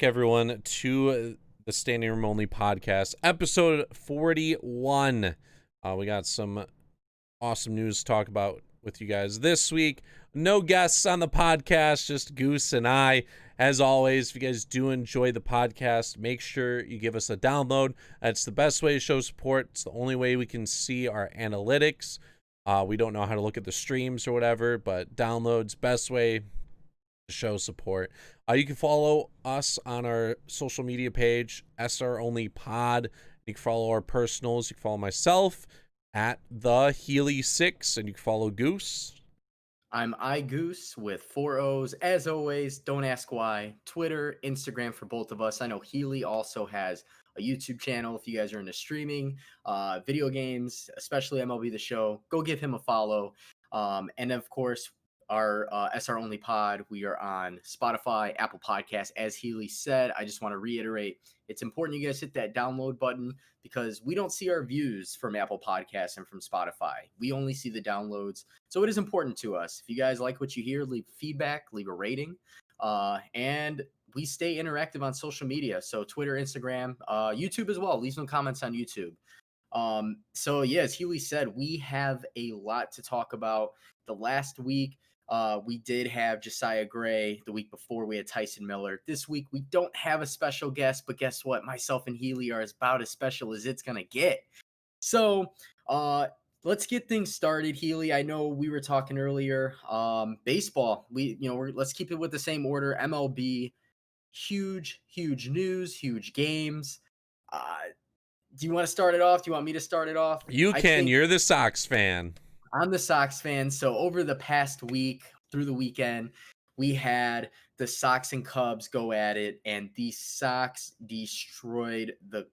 Everyone, to the Standing Room Only podcast, episode 41. We got some awesome news to talk about with you guys this week. No guests on the podcast, just Goose and I. As always, if you guys do enjoy the podcast, make sure you give us a download. That's the best way to show support. It's the only way we can see our analytics. We don't know how to look at the streams or whatever, but downloads, best way to show support. You can follow us on our social media page, SR Only Pod. You can follow our personals. You can follow myself at the Healy6, and you can follow Goose. I'm iGoose with 4 O's. As always, don't ask why. Twitter, Instagram for both of us. I know Healy also has a YouTube channel if you guys are into streaming, video games, especially MLB The Show. Go give him a follow. And of course, our SR Only Pod, we are on Spotify, Apple Podcasts. As Healy said, I just want to reiterate, it's important you guys hit that download button because we don't see our views from Apple Podcasts and from Spotify. We only see the downloads. So it is important to us. If you guys like what you hear, leave feedback, leave a rating. And we stay interactive on social media. So Twitter, Instagram, YouTube as well. Leave some comments on YouTube. So yeah, as Healy said, we have a lot to talk about. The last week, we did have Josiah Gray. The week before, we had Tyson Miller. This week, we don't have a special guest, but guess what? Myself and Healy are about as special as it's going to get. So let's get things started, Healy. I know we were talking earlier. Baseball, let's keep it with the same order. MLB, huge news, huge games. Do you want to start it off? Do you want me to start it off? You can. You're the Sox fan. I'm the Sox fan. So over the past week, through the weekend, we had the Sox and Cubs go at it, and the Sox destroyed the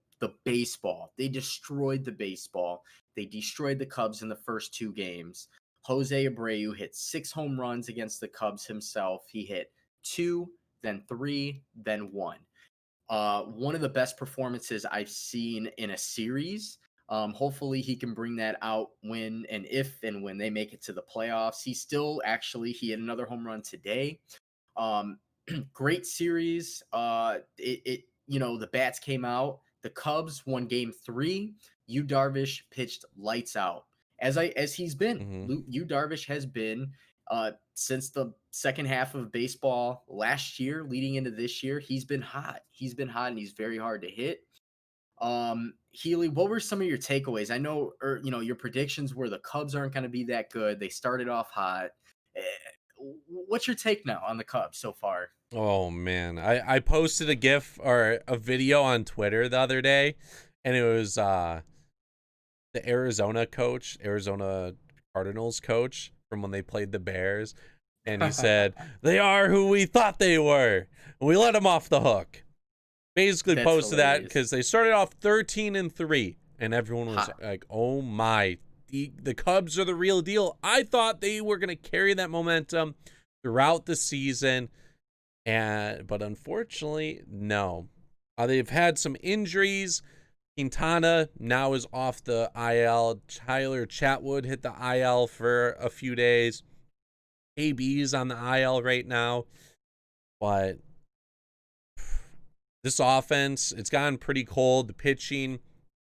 baseball. They destroyed the baseball. They destroyed the Cubs in the first two games. Jose Abreu hit 6 home runs against the Cubs himself. He hit 2, then 3, then 1. One of the best performances I've seen in a series. Hopefully he can bring that out when they make it to the playoffs. He hit another home run today. Great series. The bats came out. The Cubs won game 3. Yu Darvish pitched lights out. As he's been. Yu Darvish has been since the second half of baseball last year, leading into this year. He's been hot. And he's very hard to hit. Healy, what were some of your takeaways? I know, your predictions were the Cubs aren't going to be that good. They started off hot. What's your take now on the Cubs so far? Oh man, I posted a GIF or a video on Twitter the other day, and it was the Arizona Cardinals coach from when they played the Bears, and he said they are who we thought they were. We let them off the hook. Basically That's posted hilarious. that because they started off 13-3, and everyone was like, "Oh my, the Cubs are the real deal." I thought they were going to carry that momentum throughout the season, but unfortunately, no. They've had some injuries. Quintana now is off the IL. Tyler Chatwood hit the IL for a few days. AB's on the IL right now, but this offense, it's gotten pretty cold. The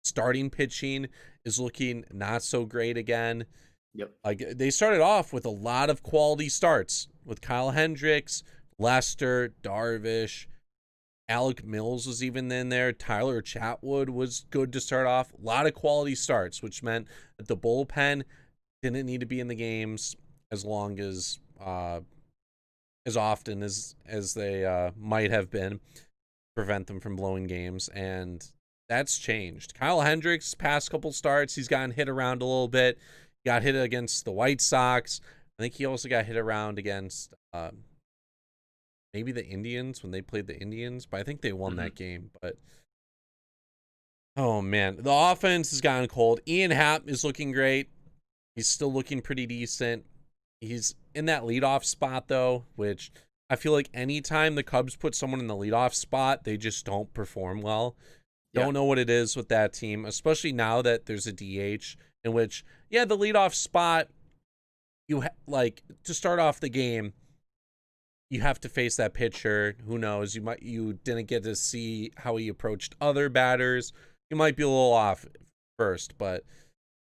starting pitching is looking not so great again. Yep. Like they started off with a lot of quality starts with Kyle Hendricks, Lester, Darvish, Alec Mills was even in there. Tyler Chatwood was good to start off. A lot of quality starts, which meant that the bullpen didn't need to be in the games as long as often as they might have been. Prevent them from blowing games, and that's changed. Kyle Hendricks, past couple starts, he's gotten hit around a little bit. He got hit against the White Sox. I think he also got hit around against maybe the Indians when they played the Indians, but I think they won that game. But oh man, the offense has gotten cold. Ian Happ is looking great. He's still looking pretty decent. He's in that leadoff spot though, which I feel like anytime the Cubs put someone in the leadoff spot, they just don't perform well. Yeah. Don't know what it is with that team, especially now that there's a DH in which, the leadoff spot, to start off the game, you have to face that pitcher. Who knows? You didn't get to see how he approached other batters. You might be a little off first, but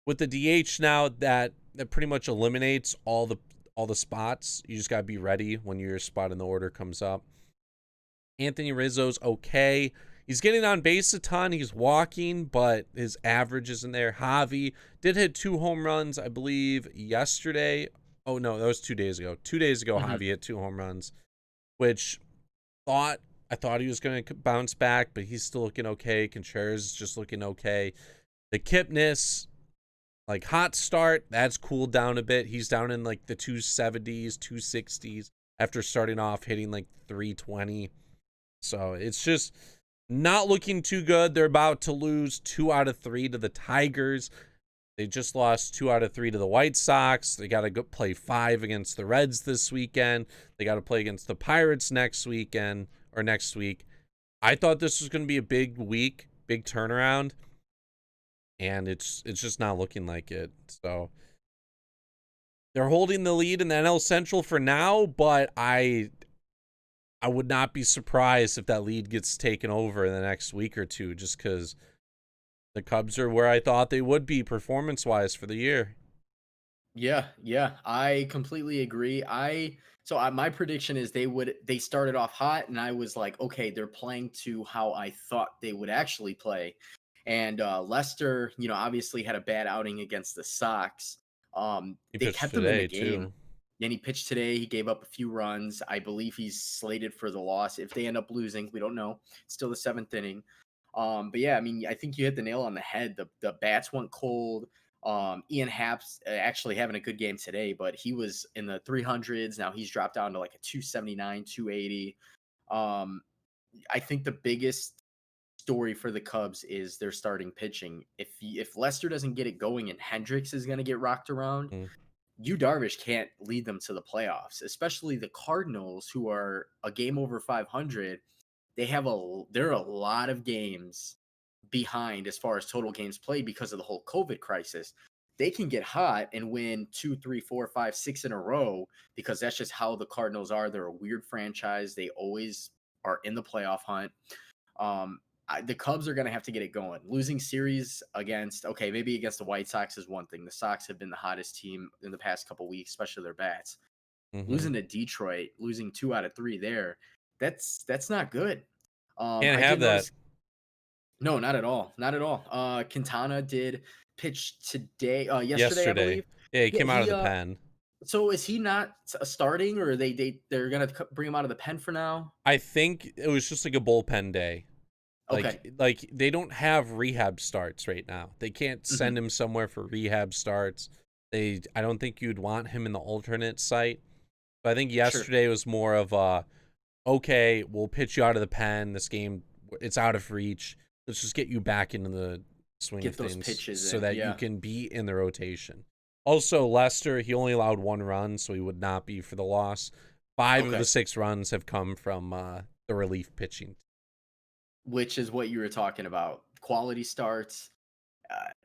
with the DH now, that pretty much eliminates all the spots. You just gotta be ready when your spot in the order comes up. Anthony Rizzo's okay. He's getting on base a ton. He's walking, but his average isn't there. Javi did hit 2 home runs, I believe, yesterday. Oh no, that was 2 days ago. 2 days ago, Mhm. Javi hit 2 home runs, which thought I thought he was going to bounce back, but he's still looking okay. Contreras is just looking okay. The Kipnis, like hot start, that's cooled down a bit. He's down in like the 270s, 260s after starting off hitting like 320. So it's just not looking too good. They're about to lose 2 out of 3 to the Tigers. They just lost 2 out of 3 to the White Sox. They got to go play 5 against the Reds this weekend. They got to play against the Pirates next weekend or next week. I thought this was going to be a big week, big turnaround, and it's just not looking like it. So they're holding the lead in the NL Central for now, but I would not be surprised if that lead gets taken over in the next week or two, just because the Cubs are where I thought they would be performance-wise for the year. Yeah, yeah, I completely agree. My prediction is they started off hot, and I was like, okay, they're playing to how I thought they would actually play. And Lester, obviously had a bad outing against the Sox. He They pitched kept him in the today game. too. And he pitched today. He gave up a few runs. I believe he's slated for the loss. If they end up losing, we don't know. It's still the seventh inning. But yeah, I mean, I think you hit the nail on the head. The bats went cold. Ian Happ's actually having a good game today, but he was in the 300s. Now he's dropped down to like a 279, 280. Um, I think the biggest story for the Cubs is their starting pitching. If Lester doesn't get it going and Hendricks is going to get rocked around, Mm, Darvish can't lead them to the playoffs, especially the Cardinals, who are a game over 500. There are a lot of games behind as far as total games played because of the whole COVID crisis. They can get hot and win 2, 3, 4, 5, 6 in a row because that's just how the Cardinals are. They're a weird franchise. They always are in the playoff hunt. The Cubs are going to have to get it going. Losing series maybe against the White Sox is one thing. The Sox have been the hottest team in the past couple weeks, especially their bats. mm-hmm. Losing to Detroit, losing 2 out of 3 there, that's not good. Can't I have did that notice. No, not at all. Not at all. Quintana did pitch today, yesterday, I yesterday. believe. Yeah, he Yeah, came out of the pen. so is he not starting, or they're gonna bring him out of the pen for now? I think it was just like a bullpen day. Okay. Like they don't have rehab starts right now. They can't Hmm. send him somewhere for rehab starts. I don't think you'd want him in the alternate site. But I think Sure. yesterday was more of a okay, we'll pitch you out of the pen. This game, it's out of reach. Let's just get you back into the swing of Get those things pitches so in. that you Yeah. can be in the rotation. Also, Lester, he only allowed 1 run, so he would not be for the loss. 5 of the 6 runs have come from the relief pitching. Which is what you were talking about. Quality starts.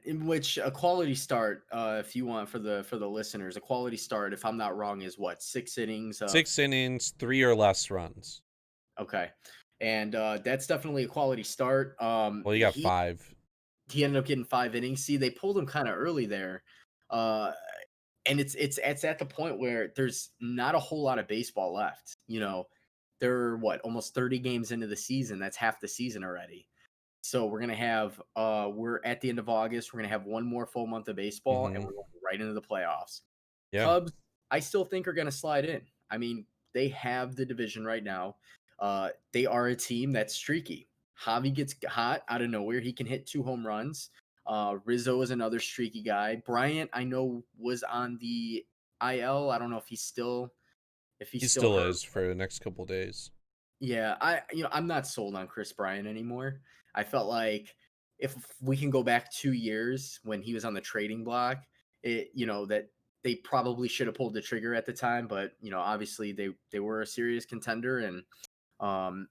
In which a quality start, if you want for the listeners, a quality start, if I'm not wrong, is what, 6 innings of. 6 innings, 3 or less runs. Okay, and that's definitely a quality start. Well, you got 5. He ended up getting 5 innings. See, they pulled him kind of early there, uh, and it's at the point where there's not a whole lot of baseball left. They're what, almost 30 games into the season. That's half the season already. So we're at the end of August. We're gonna have one more full month of baseball, and Mm-hmm. we're going right into the playoffs. Yeah, Cubs, I still think are gonna slide in. I mean, they have the division right now. They are a team that's streaky. Javi gets hot out of nowhere. He can hit 2 home runs. Rizzo is another streaky guy. Bryant, I know, was on the IL. I don't know if he's he still still hurt. is for the next couple days. Yeah, I'm not sold on Chris Bryant anymore. I felt like if we can go back 2 years when he was on the trading block, that they probably should have pulled the trigger at the time, but obviously they were a serious contender, and um,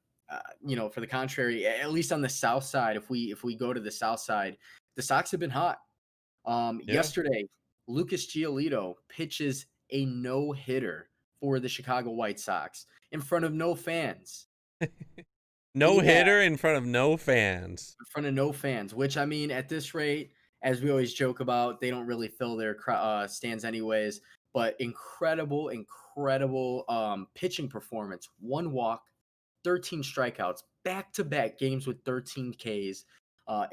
for the contrary, at least on the South side, if we go to the South side, the Sox have been hot. Yeah. Yesterday, Lucas Giolito pitches a no hitter for the Chicago White Sox in front of no fans. No He had hitter in front of no fans. in front of no fans, which I mean, at this rate, as we always joke about, they don't really fill their stands anyways. But incredible pitching performance. One walk, 13 strikeouts, back to back games with 13 Ks.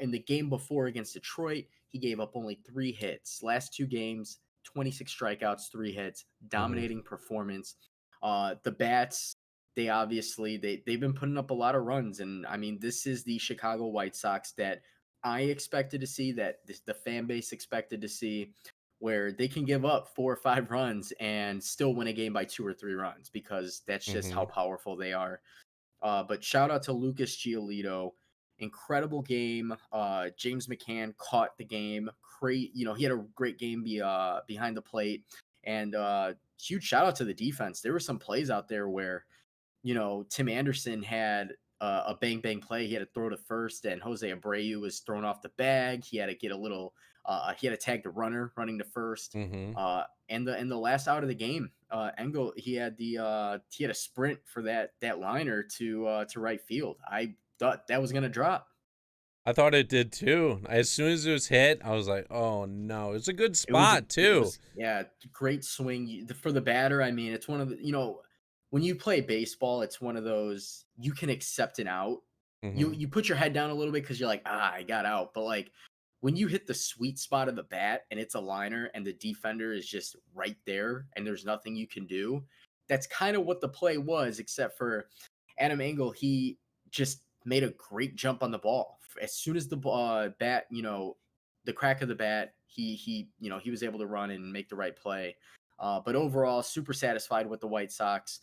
In the game before against Detroit, he gave up only 3 hits. Last 2 games, 26 strikeouts, 3 hits, Mhm. dominating performance. The bats, they've been putting up a lot of runs, and I mean, this is the Chicago White Sox that I expected to see, that the fan base expected to see, where they can give up 4 or 5 runs and still win a game by 2 or 3 runs, because that's just how Mhm. powerful they are. But shout out to Lucas Giolito. Incredible game. James McCann caught the game. Great, he had a great game behind the plate. And huge shout out to the defense. There were some plays out there where Tim Anderson had a bang bang play. He had to throw to first, and Jose Abreu was thrown off the bag. He had to get a little. He had to tag the runner running to first. Mhm. And the last out of the game, Engel, he had a sprint for that liner to right field. I thought that was gonna drop. I thought it did too. As soon as it was hit, I was like, "Oh no!" It's a good spot It too. was yeah, great swing for the batter. I mean, it's one of the when you play baseball, it's one of those you can accept an out. You Mhm. you put your head down a little bit because you're like, I got out. But like when you hit the sweet spot of the bat and it's a liner and the defender is just right there and there's nothing you can do, that's kind of what the play was, except for Adam Engel. He just made a great jump on the ball as soon as the bat, the crack of the bat, he was able to run and make the right play. But overall, super satisfied with the White Sox.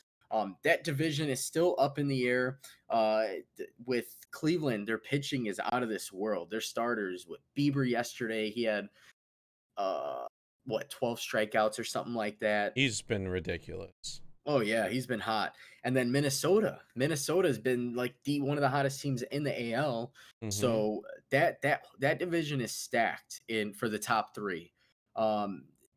That division is still up in the air. With Cleveland, their pitching is out of this world. Their starters, with Bieber yesterday, he had uh, 12 strikeouts or something like that. He's been ridiculous. Oh yeah, he's been hot. And then Minnesota. Minnesota's been like the one of the hottest teams in the AL. Mhm. So that division is stacked in for the top three.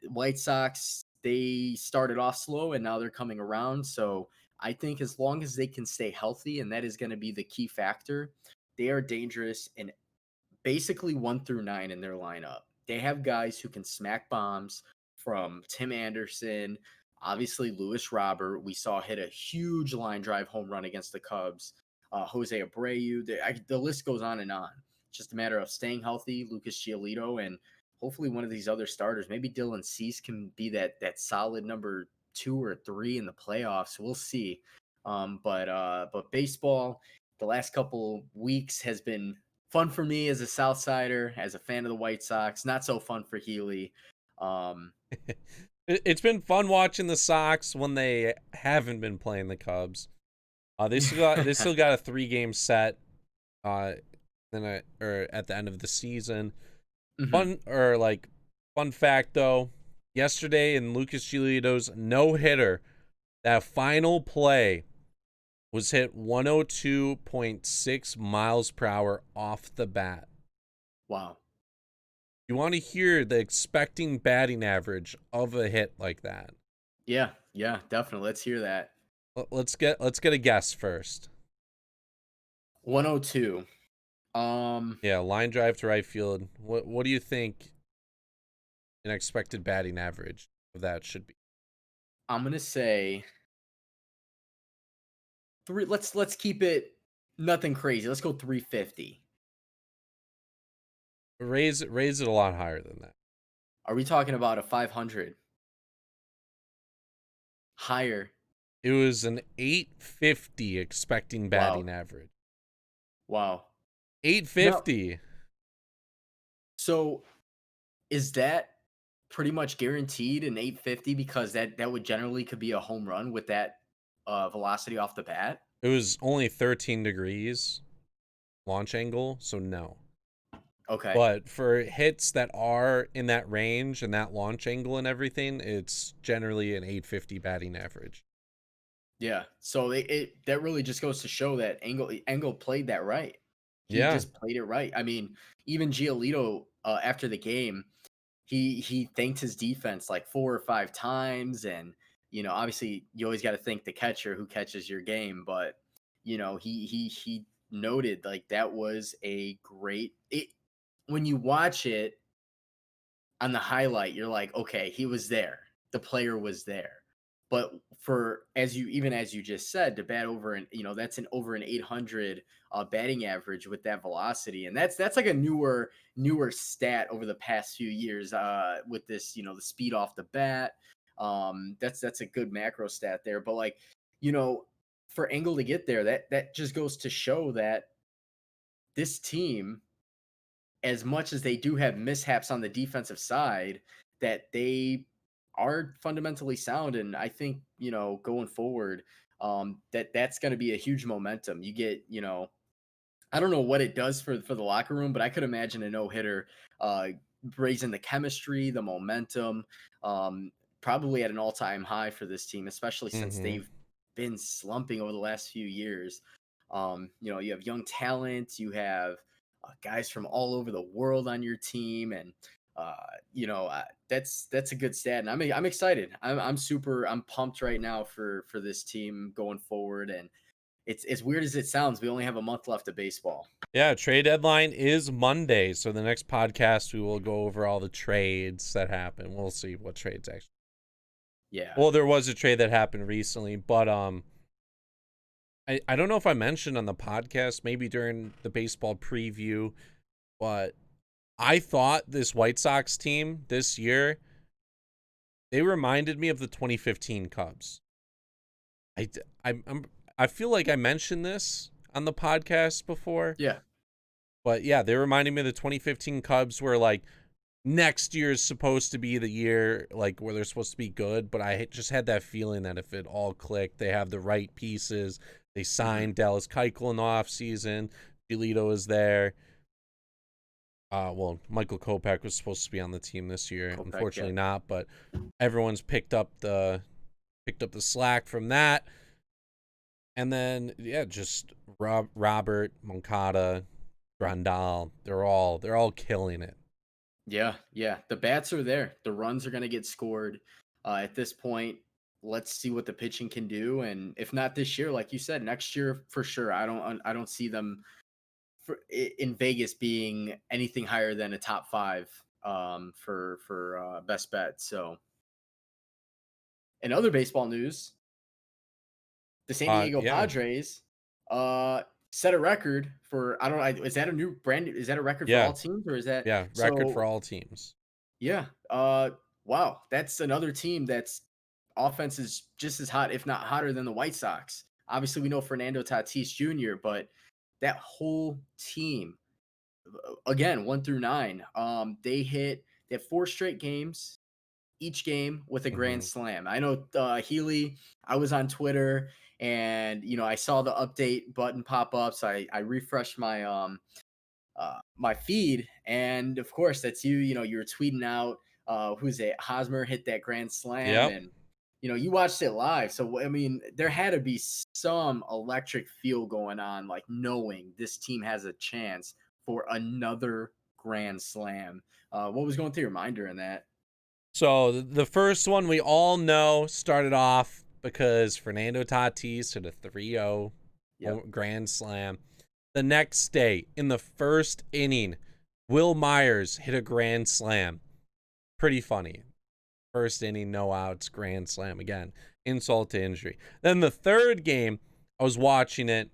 White Sox, they started off slow and now they're coming around. So I think as long as they can stay healthy, and that is going to be the key factor, they are dangerous in basically 1 through 9 in their lineup. They have guys who can smack bombs, from Tim Anderson, obviously Lewis Robert. We saw hit a huge line drive home run against the Cubs. Jose Abreu. The list goes on and on. It's just a matter of staying healthy, Lucas Giolito, and hopefully one of these other starters. Maybe Dylan Cease can be that solid number 2 or 3 in the playoffs. We'll see. But baseball, the last couple weeks has been fun for me as a Southsider, as a fan of the White Sox. Not so fun for Healy. Um, It's been fun watching the Sox when they haven't been playing the Cubs. They still got a 3 game set. Uh, or at the end of the season. mhm. Fun fact though, yesterday in Lucas Giolito's no hitter, that final play was hit 102.6 miles per hour off the bat. Wow. You want to hear the expecting batting average of a hit like that? Yeah, yeah, definitely. Let's hear that. Let's get a guess first. 102. Yeah, line drive to right field. What do you think an expected batting average of that should be? I'm gonna say three. Let's keep it nothing crazy. Let's go 350. Raise it a lot higher than that. Are we talking about a 500? Higher. It was an 850 expecting Wow. batting average. Wow. Now, 850. so is that pretty much guaranteed an 850, because that would generally could be a home run with that velocity off the bat? It was only 13 degrees launch angle, so no. Okay. But for hits that are in that range and that launch angle and everything, it's generally an 850 batting average. Yeah. So that really just goes to show that Engel played that right. He Yeah. just played it right. I mean, even Giolito, after the game, he thanked his defense like 4 or 5 times, and obviously you always got to think the catcher who catches your game, but he noted like that was a great it when you watch it on the highlight, you're like, okay, he was there. The player was there. But for as you just said, to bat over and that's an over an 800 batting average with that velocity, and that's like a newer stat over the past few years with this the speed off the bat. That's a good macro stat there, but like you know for Engel to get there, that just goes to show that this team, as much as they do have mishaps on the defensive side, that they are fundamentally sound. And I think, going forward, that's going to be a huge momentum. You get, I don't know what it does for the locker room, but I could imagine a no hitter raising the chemistry, the momentum, um, probably at an all time high for this team, especially since Mm-hmm. they've been slumping over the last few years. You have young talent, you have guys from all over the world on your team, and that's a good stat. And I'm excited. I'm pumped right now for this team going forward. And it's as weird as it sounds, we only have a month left of baseball. Yeah, trade deadline is Monday, so the next podcast we will go over all the trades that happen. We'll see what trades actually. Yeah. Well, there was a trade that happened recently, but I don't know if I mentioned on the podcast, maybe during the baseball preview, but I thought this White Sox team this year, they reminded me of the 2015 Cubs. I feel like I mentioned this on the podcast before. Yeah. But yeah, they reminded me of the 2015 Cubs where like next year is supposed to be the year like where they're supposed to be good, but I just had that feeling that if it all clicked, they have the right pieces. They signed Dallas Keuchel in the offseason. Giolito is there. Well, Michael Kopech was supposed to be on the team this year. Kopech, Unfortunately yeah. not, but everyone's picked up the slack from that. And then yeah, just Robert, Moncada, Grandal, they're all killing it. Yeah, yeah. The bats are there. The runs are going to get scored. At this point, let's see what the pitching can do, and if not this year, like you said, next year for sure. I don't see them in Vegas being anything higher than a top 5 for best bet. So, in other baseball news, the San Diego Yeah, Padres uh set a record for, I don't know, is that a new brand, is that a record for yeah, all teams, or is that yeah. Record for so? all teams. Yeah. Wow. That's another team that's offense is just as hot, if not hotter, than the White Sox. Obviously, we know Fernando Tatis Jr., but that whole team, again, 1 through 9, they have 4 straight games, each game with a grand Mm-hmm. slam. I know Healy, I was on Twitter and I saw the update button pop up. So I refreshed my feed, and of course that's you. You were tweeting out who's it? Hosmer hit that grand slam, Yep. and you watched it live. So I mean, there had to be some electric feel going on, like knowing this team has a chance for another grand slam. What was going through your mind during that? So the first one we all know started off because Fernando Tatis hit a 3-0 Yep. grand slam. The next day, in the first inning, Will Myers hit a grand slam. Pretty funny. First inning, no outs, grand slam again. Insult to injury. Then the third game, I was watching it,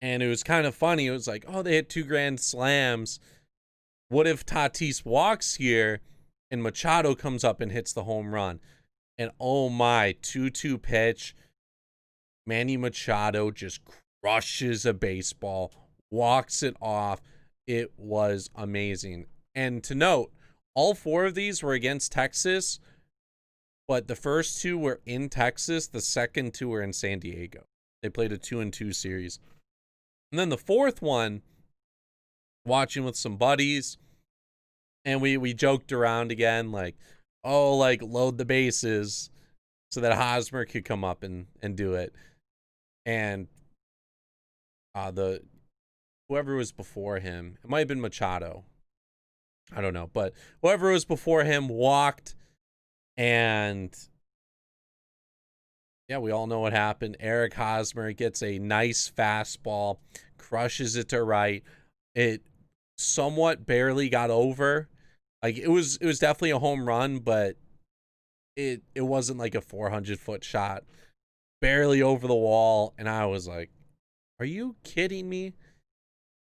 and it was kind of funny. It was like, oh, they hit 2 grand slams. What if Tatis walks here and Machado comes up and hits the home run? And oh my, 2-2 pitch. Manny Machado just crushes a baseball, walks it off. It was amazing. And to note, all 4 of these were against Texas, but the first 2 were in Texas. The second 2 were in San Diego. They played a 2-2 series. And then the fourth one, watching with some buddies, and we joked around again, like, oh, like load the bases so that Hosmer could come up and do it. And the whoever was before him, it might have been Machado, I don't know, but whoever was before him walked, and Yeah, we all know what happened. Eric Hosmer gets a nice fastball, crushes it to right. It somewhat barely got over. Like it was definitely a home run, but it wasn't like a 400-foot shot. Barely over the wall, and I was like, "Are you kidding me?"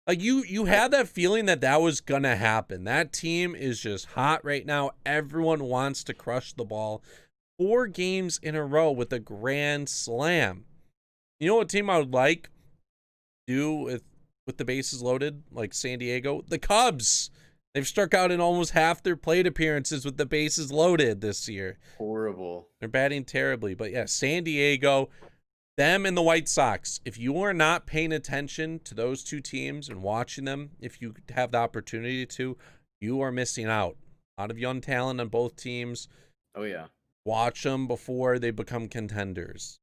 Like you I had that feeling that that was gonna happen. That team is just hot right now. Everyone wants to crush the ball. 4 games in a row with a grand slam. You know what team I would like do with the bases loaded, like San Diego? The Cubs. They've struck out in almost half their plate appearances with the bases loaded this year. horrible. They're batting terribly. But yeah, San Diego, them and the White Sox. If you are not paying attention to those two teams and watching them, if you have the opportunity to, you are missing out. A lot of young talent on both teams. Oh yeah. Watch them before they become contenders.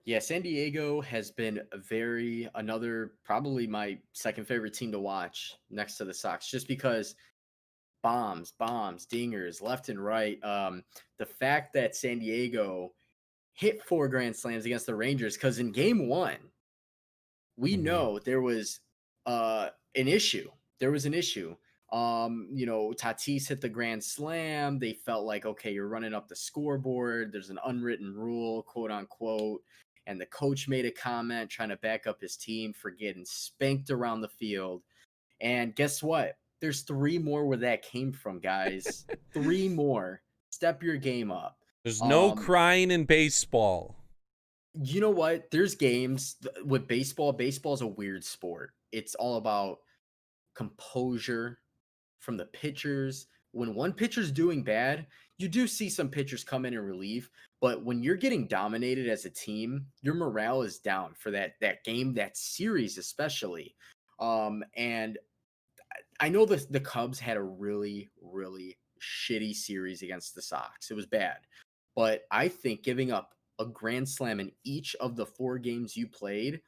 Yeah, San Diego has been a very another probably my second favorite team to watch next to the Sox, just because bombs, dingers, left and right. The fact that San Diego hit 4 grand slams against the Rangers, because in game one, we Mm-hmm. know there was an issue. There was an issue. Tatis hit the grand slam. They felt like, okay, you're running up the scoreboard. There's an unwritten rule, quote unquote. And the coach made a comment trying to back up his team for getting spanked around the field. And guess what? There's 3 more where that came from, guys. 3 more. Step your game up. There's no Um, crying in baseball. you know what? There's games with baseball. Baseball's a weird sport. It's all about composure from the pitchers. When one pitcher's doing bad, you do see some pitchers come in and relieve. But when you're getting dominated as a team, your morale is down for that game, that series especially. And I know the Cubs had a really, really shitty series against the Sox. It was bad. But I think giving up a grand slam in each of the 4 games you played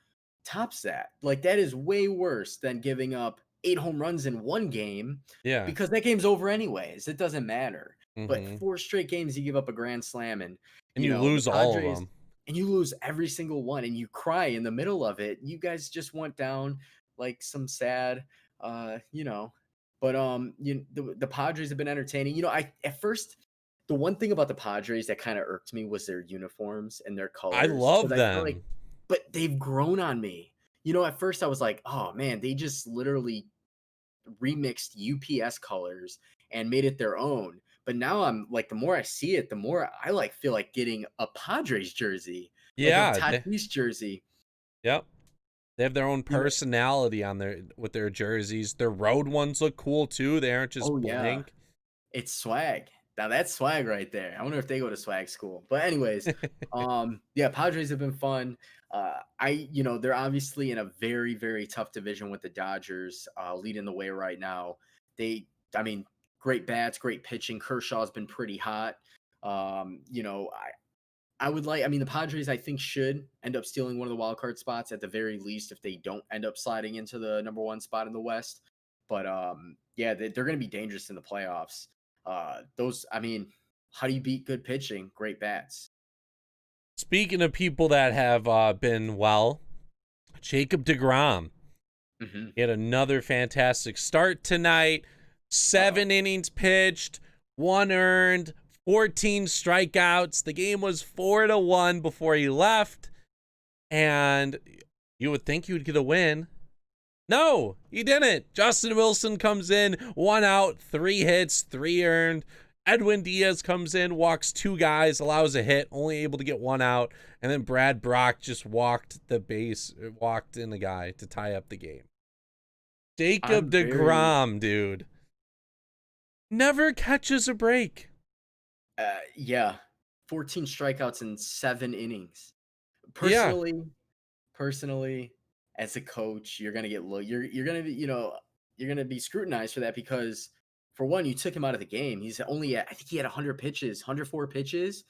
tops that. Like, that is way worse than giving up 8 home runs in one game, Yeah. because that game's over anyways. It doesn't matter. But Mm-hmm. 4 straight games you give up a grand slam, and And you the lose all of Padres, them. and you lose every single one, and you cry in the middle of it. You guys just went down like some sad uh, you know, but the Padres have been entertaining. I at first, the one thing about the Padres that kind of irked me was their uniforms and their I colors, because love I feel like, them. but they've grown on me. At first I was like, oh man, they just literally remixed UPS colors and made it their own. But now I'm like, the more I see it, the more I like feel like getting a Padres jersey, like a Yeah. Tatis jersey. Yep. They have their own You know, personality on their jerseys. Their road ones look cool too. They aren't oh just yeah. blank. It's swag. Now that's swag right there. I wonder if they go to swag school. But anyways, yeah, Padres have been fun. They're obviously in a very, very tough division with the Dodgers, leading the way right now. I mean, great bats, great pitching. Kershaw's been pretty hot. The Padres, I think, should end up stealing one of the wild card spots at the very least, if they don't end up sliding into the number one spot in the West. But yeah, they're going to be dangerous in the playoffs. How do you beat good pitching? Great bats. Speaking of people that have been well, Jacob DeGrom. Hmm. He had another fantastic start tonight. Uh, 7 innings pitched, 1 earned, 14 strikeouts. The game was 4-1 before he left, and you would think he would get a win. No, he didn't. Justin Wilson comes in, 1 out, 3 hits, 3 earned. Edwin Diaz comes in, walks 2 guys, allows a hit, only able to get 1 out. And then Brad Brock just walked in a guy to tie up the game. Jacob I'm very, DeGrom, dude, never catches a break. yeah, 14 strikeouts in 7 innings. Yeah. Personally, as a coach, you're gonna get low. You're gonna be you're gonna be scrutinized for that, because for one, you took him out of the game. He's only at, I think he had 100 pitches, 104 pitches.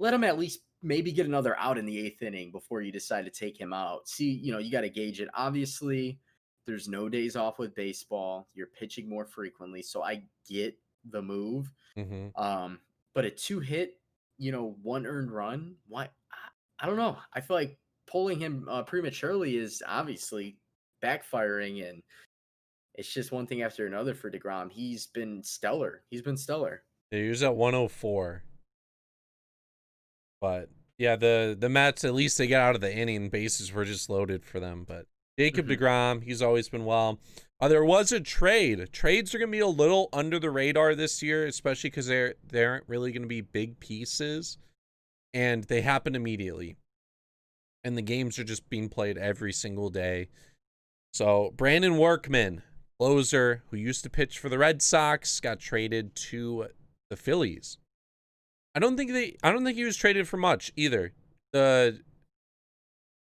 Let him at least maybe get another out in the 8th inning before you decide to take him out. See, you got to gauge it. Obviously, there's no days off with baseball. You're pitching more frequently, so I get the move. Mm-hmm. Um, but a 2 hit, 1 earned run. Why? I don't know. I feel like pulling him prematurely is obviously backfiring, and it's just one thing after another for DeGrom. He's been stellar. He's been stellar. They use at 104. But yeah, the Mets, at least they get out of the inning. Bases were just loaded for them. But Jacob Hmm. DeGrom, he's always been well. There was a trade. Trades are gonna be a little under the radar this year, especially because they aren't really gonna be big pieces, and they happen immediately. And the games are just being played every single day. So Brandon Workman, closer who used to pitch for the Red Sox, got traded to the Phillies. I don't think he was traded for much either. The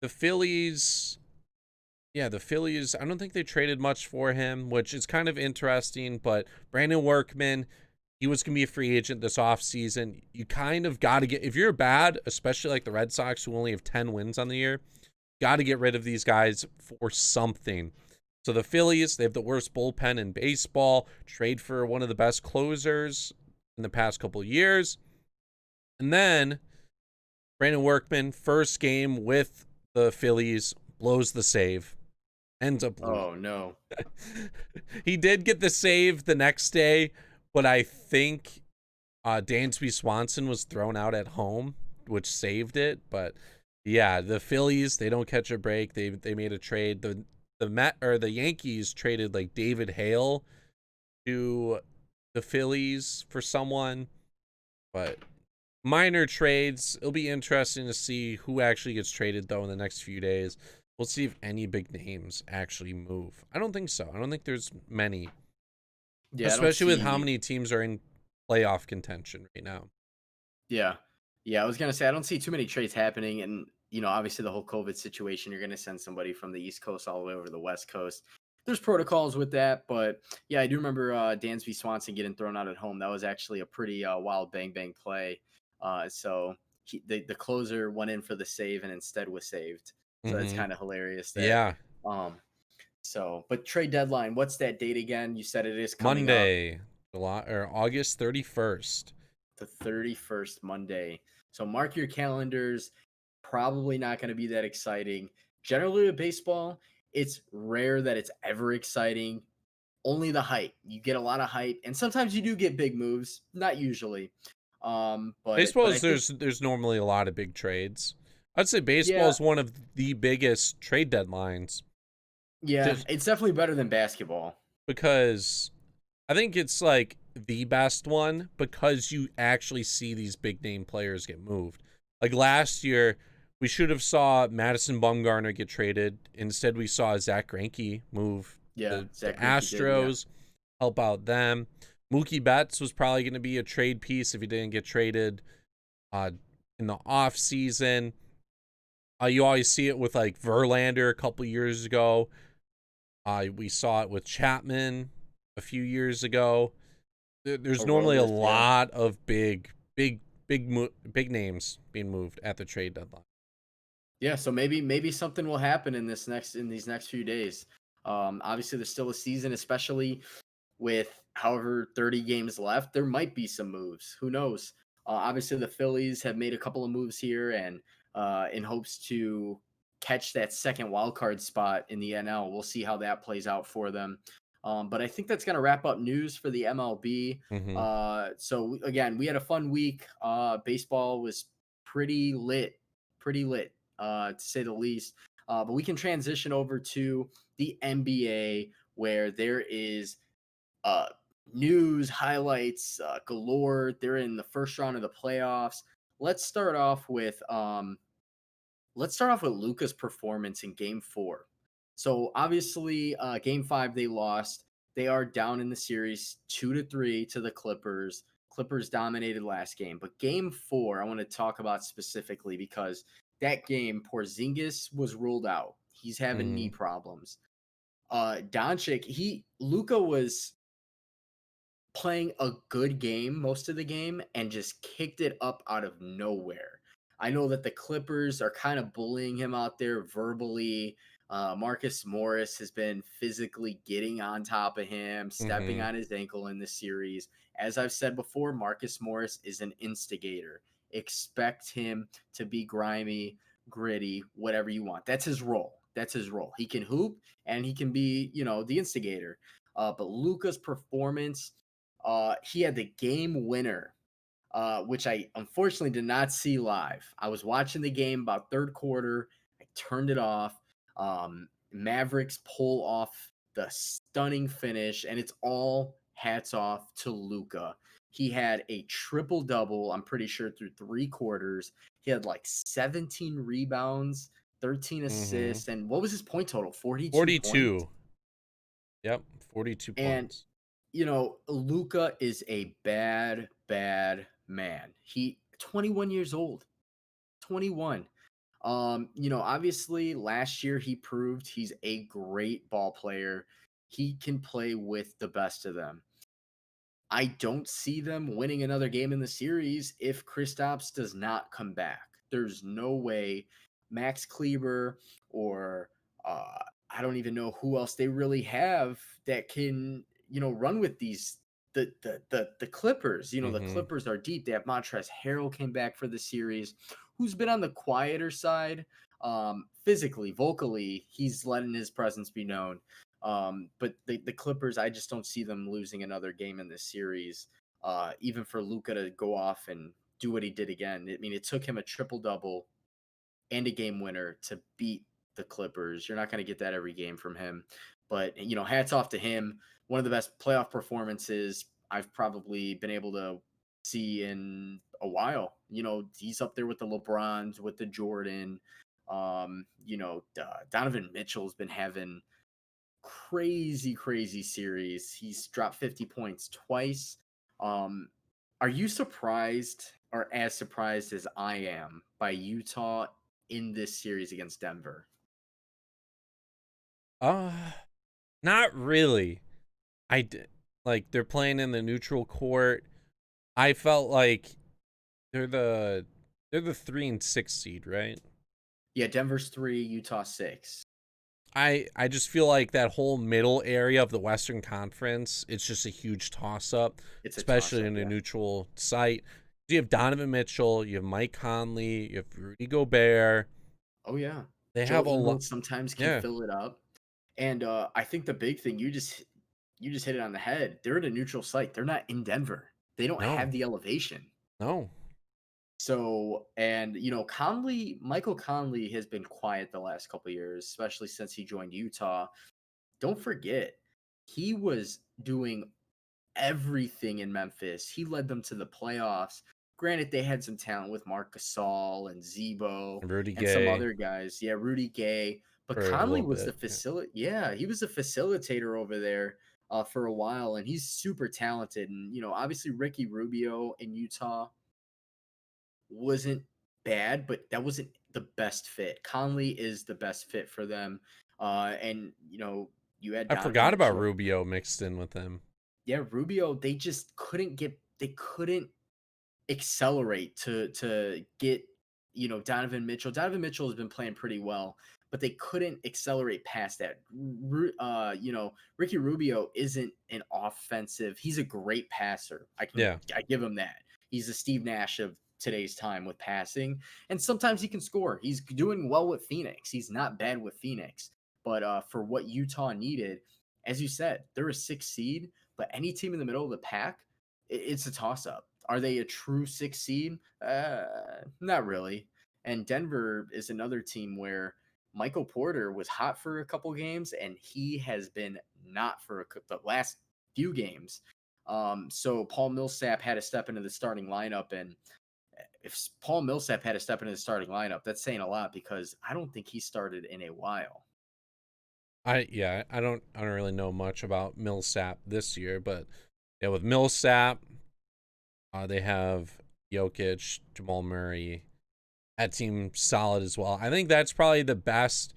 the Phillies, yeah, the Phillies, I don't think they traded much for him, which is kind of interesting, but Brandon Workman, he was going to be a free agent this offseason. You kind of got to get, if you're bad, especially like the Red Sox who only have 10 wins on the year, got to get rid of these guys for something. So the Phillies, they have the worst bullpen in baseball, trade for one of the best closers in the past couple of years. And then Brandon Workman, first game with the Phillies, blows the save, ends up losing. Oh no. He did get the save the next day, but I think Dansby Swanson was thrown out at home, which saved it. But yeah, the Phillies, they don't catch a break. They made a trade. The Yankees traded like David Hale to the Phillies for someone, but minor trades. It'll be interesting to see who actually gets traded though in the next few days. We'll see if any big names actually move. I don't think so. I don't think there's many, Yeah, I don't especially with how see. many teams are in playoff contention right now. Yeah. Yeah, I was gonna say I don't see too many trades happening, and obviously the whole COVID situation, you're gonna send somebody from the East Coast all the way over to the West Coast. There's protocols with that, but yeah, I do remember Dansby Swanson getting thrown out at home. That was actually a pretty wild bang bang play. So the closer went in for the save and instead was saved. So that's Mm-hmm. kind of hilarious there. Yeah, But trade deadline, what's that date again? You said it is coming up. Monday, July or August 31st. The 31st Monday. So mark your calendars. Probably not going to be that exciting. Generally with baseball, it's rare that it's ever exciting. Only the hype. You get a lot of hype, and sometimes you do get big moves. Not usually. But Baseball I is think there's normally a lot of big trades. I'd say baseball yeah, is one of the biggest trade deadlines, yeah, just it's definitely better than basketball. because I think it's like the best one because you actually see these big name players get moved. Like last year, we should have saw Madison Bumgarner get traded. Instead, we saw Zach Greinke move Yeah, the Zach Greinke did. Yeah, Astros, help out them. Mookie Betts was probably going to be a trade piece if he didn't get traded uh, in the off season. You always see it with like Verlander a couple years ago. We saw it with Chapman a few years ago. There's normally a Aroldis. Yeah. lot of big names being moved at the trade deadline. Yeah, so maybe something will happen in these next few days. Obviously, there's still a season, especially with however 30 games left. There might be some moves. Who knows? Obviously, the Phillies have made a couple of moves here, and in hopes to catch that second wild card spot in the NL. We'll see how that plays out for them. But I think that's going to wrap up news for the MLB. Mm-hmm. So again, we had a fun week. Baseball was pretty lit, to say the least. But we can transition over to the NBA, where there is uh, news, highlights galore. They're in the first round of the playoffs. Let's start off with Luca's performance in Game 4. So obviously, Game 5 they lost. They are down in the series 2-3 to the Clippers. Clippers dominated last game, but Game 4 I want to talk about specifically because that game Porzingis was ruled out. He's having knee Mm-hmm. problems. Doncic, Luca was playing a good game most of the game and just kicked it up out of nowhere. I know that the Clippers are kind of bullying him out there verbally. Marcus Morris has been physically getting on top of him, stepping Mm-hmm. on his ankle in this series. As I've said before, Marcus Morris is an instigator. expect him to be grimy, gritty, whatever you want. That's his role. That's his role. He can hoop and he can be, the instigator. But Luka's performance, he had the game winner, which I unfortunately did not see live. I was watching the game about third quarter. I turned it off. Mavericks pull off the stunning finish, and it's all hats off to Luka. He had a triple double, I'm pretty sure, through three quarters. He had like 17 rebounds, 13 Mm-hmm. assists, and what was his point total? 42 points. 42. Yep, 42 And points. Luca is a bad, bad man. He 21 years old. 21. Obviously last year he proved he's a great ball player. He can play with the best of them. I don't see them winning another game in the series if Kristaps does not come back. There's no way Max Kleber or I don't even know who else they really have that can, run with these the Clippers. The Mm-hmm. Clippers are deep. They have Montrezl Harrell came back for the series, who's been on the quieter side. Physically, vocally, he's letting his presence be known. But the Clippers, I just don't see them losing another game in this series. Even for Luka to go off and do what he did again. I mean, it took him a triple double and a game winner to beat the Clippers. You're not going to get that every game from him. But, hats off to him. One of the best playoff performances I've probably been able to see in a while. He's up there with the LeBrons, with the Jordan. Donovan Mitchell's been having crazy, crazy series. He's dropped 50 points twice. Um, are you surprised or as surprised as I am by Utah in this series against Denver? Uh, Not really. I did, like they're playing in the neutral court. I felt like they're the they're the 3 and 6 seed, right? Yeah, Denver's 3, Utah 6. I just feel like that whole middle area of the Western Conference, it's just a huge toss up, It's a toss especially up, in a yeah. neutral site. You have Donovan Mitchell, you have Mike Conley, you have Rudy Gobert. Oh yeah. They Joe have a lot. Ingles sometimes can Yeah, fill it up. And I think the big thing you just hit it on the head. They're at a neutral site. They're not in Denver. They don't no, have the elevation. no, So, and Michael Conley has been quiet the last couple of years, especially since he joined Utah. Don't forget, he was doing everything in Memphis. He led them to the playoffs. Granted, they had some talent with Marc Gasol and Zebo Rudy and some Gay other guys. Yeah, Rudy Gay. But for a Conley little was the bit. Yeah. facility. Yeah, he was the facilitator over there for a while, and he's super talented. And obviously Ricky Rubio in Utah wasn't bad, but that wasn't the best fit. Conley is the best fit for them. And you had I Donovan forgot about Mitchell. Rubio mixed in with them. Yeah, Rubio, they just couldn't accelerate to get Donovan Mitchell. Donovan Mitchell has been playing pretty well, but they couldn't accelerate past that. Ricky Rubio isn't an offensive. He's a great passer. Yeah, I give him that. He's the Steve Nash of today's time with passing, and sometimes he can score. He's doing well with Phoenix. He's not bad with Phoenix, but for what Utah needed, as you said, they're a 6 seed, but any team in the middle of the pack, it's a toss up. Are they a true 6 seed? Not really. And Denver is another team where Michael Porter was hot for a couple games, and he has been not for the last few games. So Paul Millsap had to step into the starting lineup, and if Paul Millsap had to step into the starting lineup, that's saying a lot because I don't think he started in a while. I don't really know much about Millsap this year, but yeah, with Millsap, they have Jokic, Jamal Murray. That team solid as well. I think that's probably the best.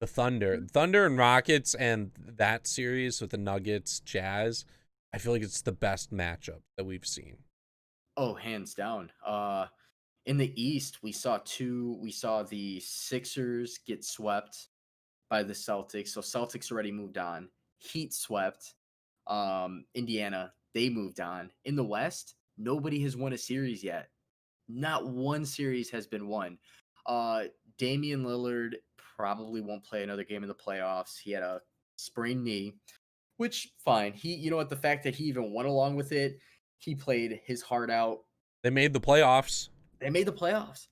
The Thunder and Rockets, and that series with the Nuggets, Jazz. I feel like it's the best matchup that we've seen. Oh, hands down. In the East, we saw the Sixers get swept by the Celtics. So Celtics already moved on. Heat swept. Indiana, they moved on. In the West, nobody has won a series yet. Not one series has been won. Uh, Damian Lillard probably won't play another game in the playoffs. He had a sprained knee, which fine. You know what, the fact that he even went along with it, he played his heart out. They made the playoffs They made the playoffs.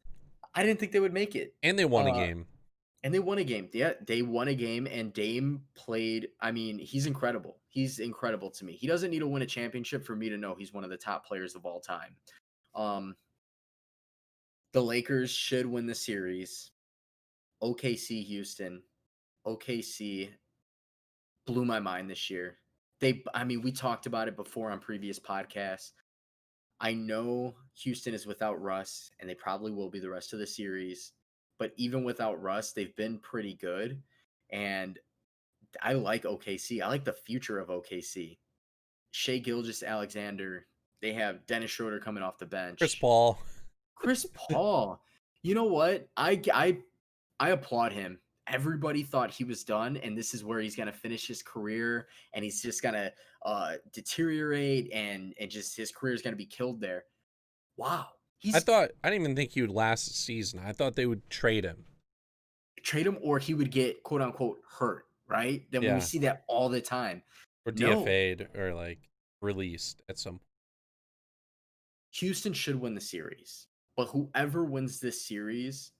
I didn't think they would make it. and they won a Uh, game. and they won a game. Yeah, they won a game, and Dame played. I mean, he's incredible. He's incredible to me. He doesn't need to win a championship for me to know he's one of the top players of all time. Um, the Lakers should win the series. OKC, Houston. OKC blew my mind this year. I mean, we talked about it before on previous podcasts. I know Houston is without Russ, and they probably will be the rest of the series. But even without Russ, they've been pretty good. And I like OKC. I like the future of OKC. Shea Gilgeous Alexander. They have Dennis Schroeder coming off the Chris bench. Paul. Chris Paul. You know what? I applaud him. Everybody thought he was done, and this is where he's gonna finish his career, and he's just gonna deteriorate, and just his career is gonna be killed there. Wow, I he's didn't even think he would last the season. I thought they would trade him. trade him or he would get quote unquote hurt, right? Then we Yeah. see that all the time. Or No, DFA'd or like released at some point. Houston should win the series, but whoever wins this series,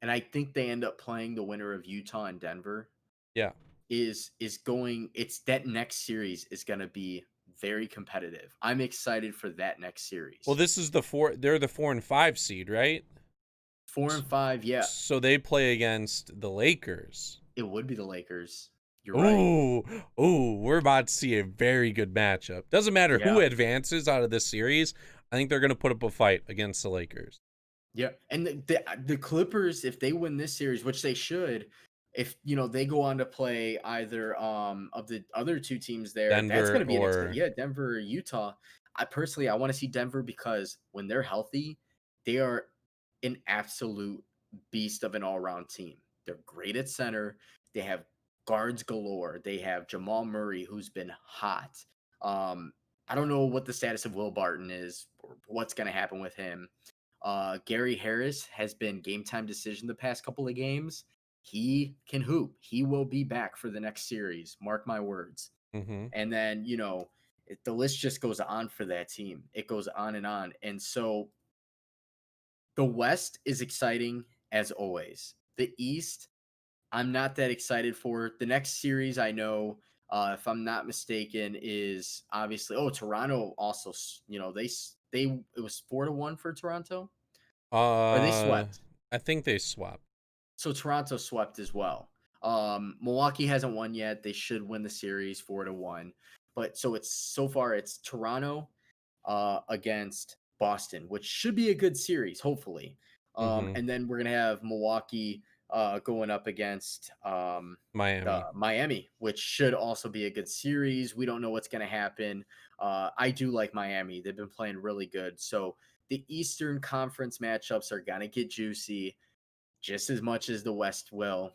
and I think they end up playing the winner of Utah and Denver, Yeah. is going. It's that next series is going to be very competitive. I'm excited for that next Well, series. this is they're the 4 and 5 seed, right? 4 and 5, yeah, So they play against the Lakers. it would be the Lakers. You're right. Ooh, we're about to see a very good matchup. Doesn't matter who Yeah. advances out of this series. I think they're going to put up a fight against the Lakers. Yeah, and the Clippers, if they win this series, which they should, if they go on to play either of the other two teams there, that's going Denver to be or yeah, Denver or Utah. I want to see Denver because when they're healthy, they are an absolute beast of an all-around team. They're great at center. They have guards galore. They have Jamal Murray, who's been hot. Um, I don't know what the status of Will Barton is or what's going to happen with him. Gary Harris has been game time decision the past couple of games. He can hoop. He will be back for the next series. Mark my words. mm-hmm. And then, the list just goes on for that team. It goes on and on. And so the West is exciting as always. The East, I'm not that excited for. The next series, I know, if I'm not mistaken, is obviously, Toronto also, they it was 4-1 for Toronto, or they Uh, swept. I think they swapped. So Toronto swept as well. Milwaukee hasn't won yet. They should win the series 4-1. But so far it's Toronto against Boston, which should be a good series, hopefully. Mm-hmm. And then we're gonna have Milwaukee going up against Miami. Miami, which should also be a good series. We don't know what's gonna happen. I do like Miami. They've been playing really good. So the Eastern Conference matchups are gonna get juicy just as much as the West will.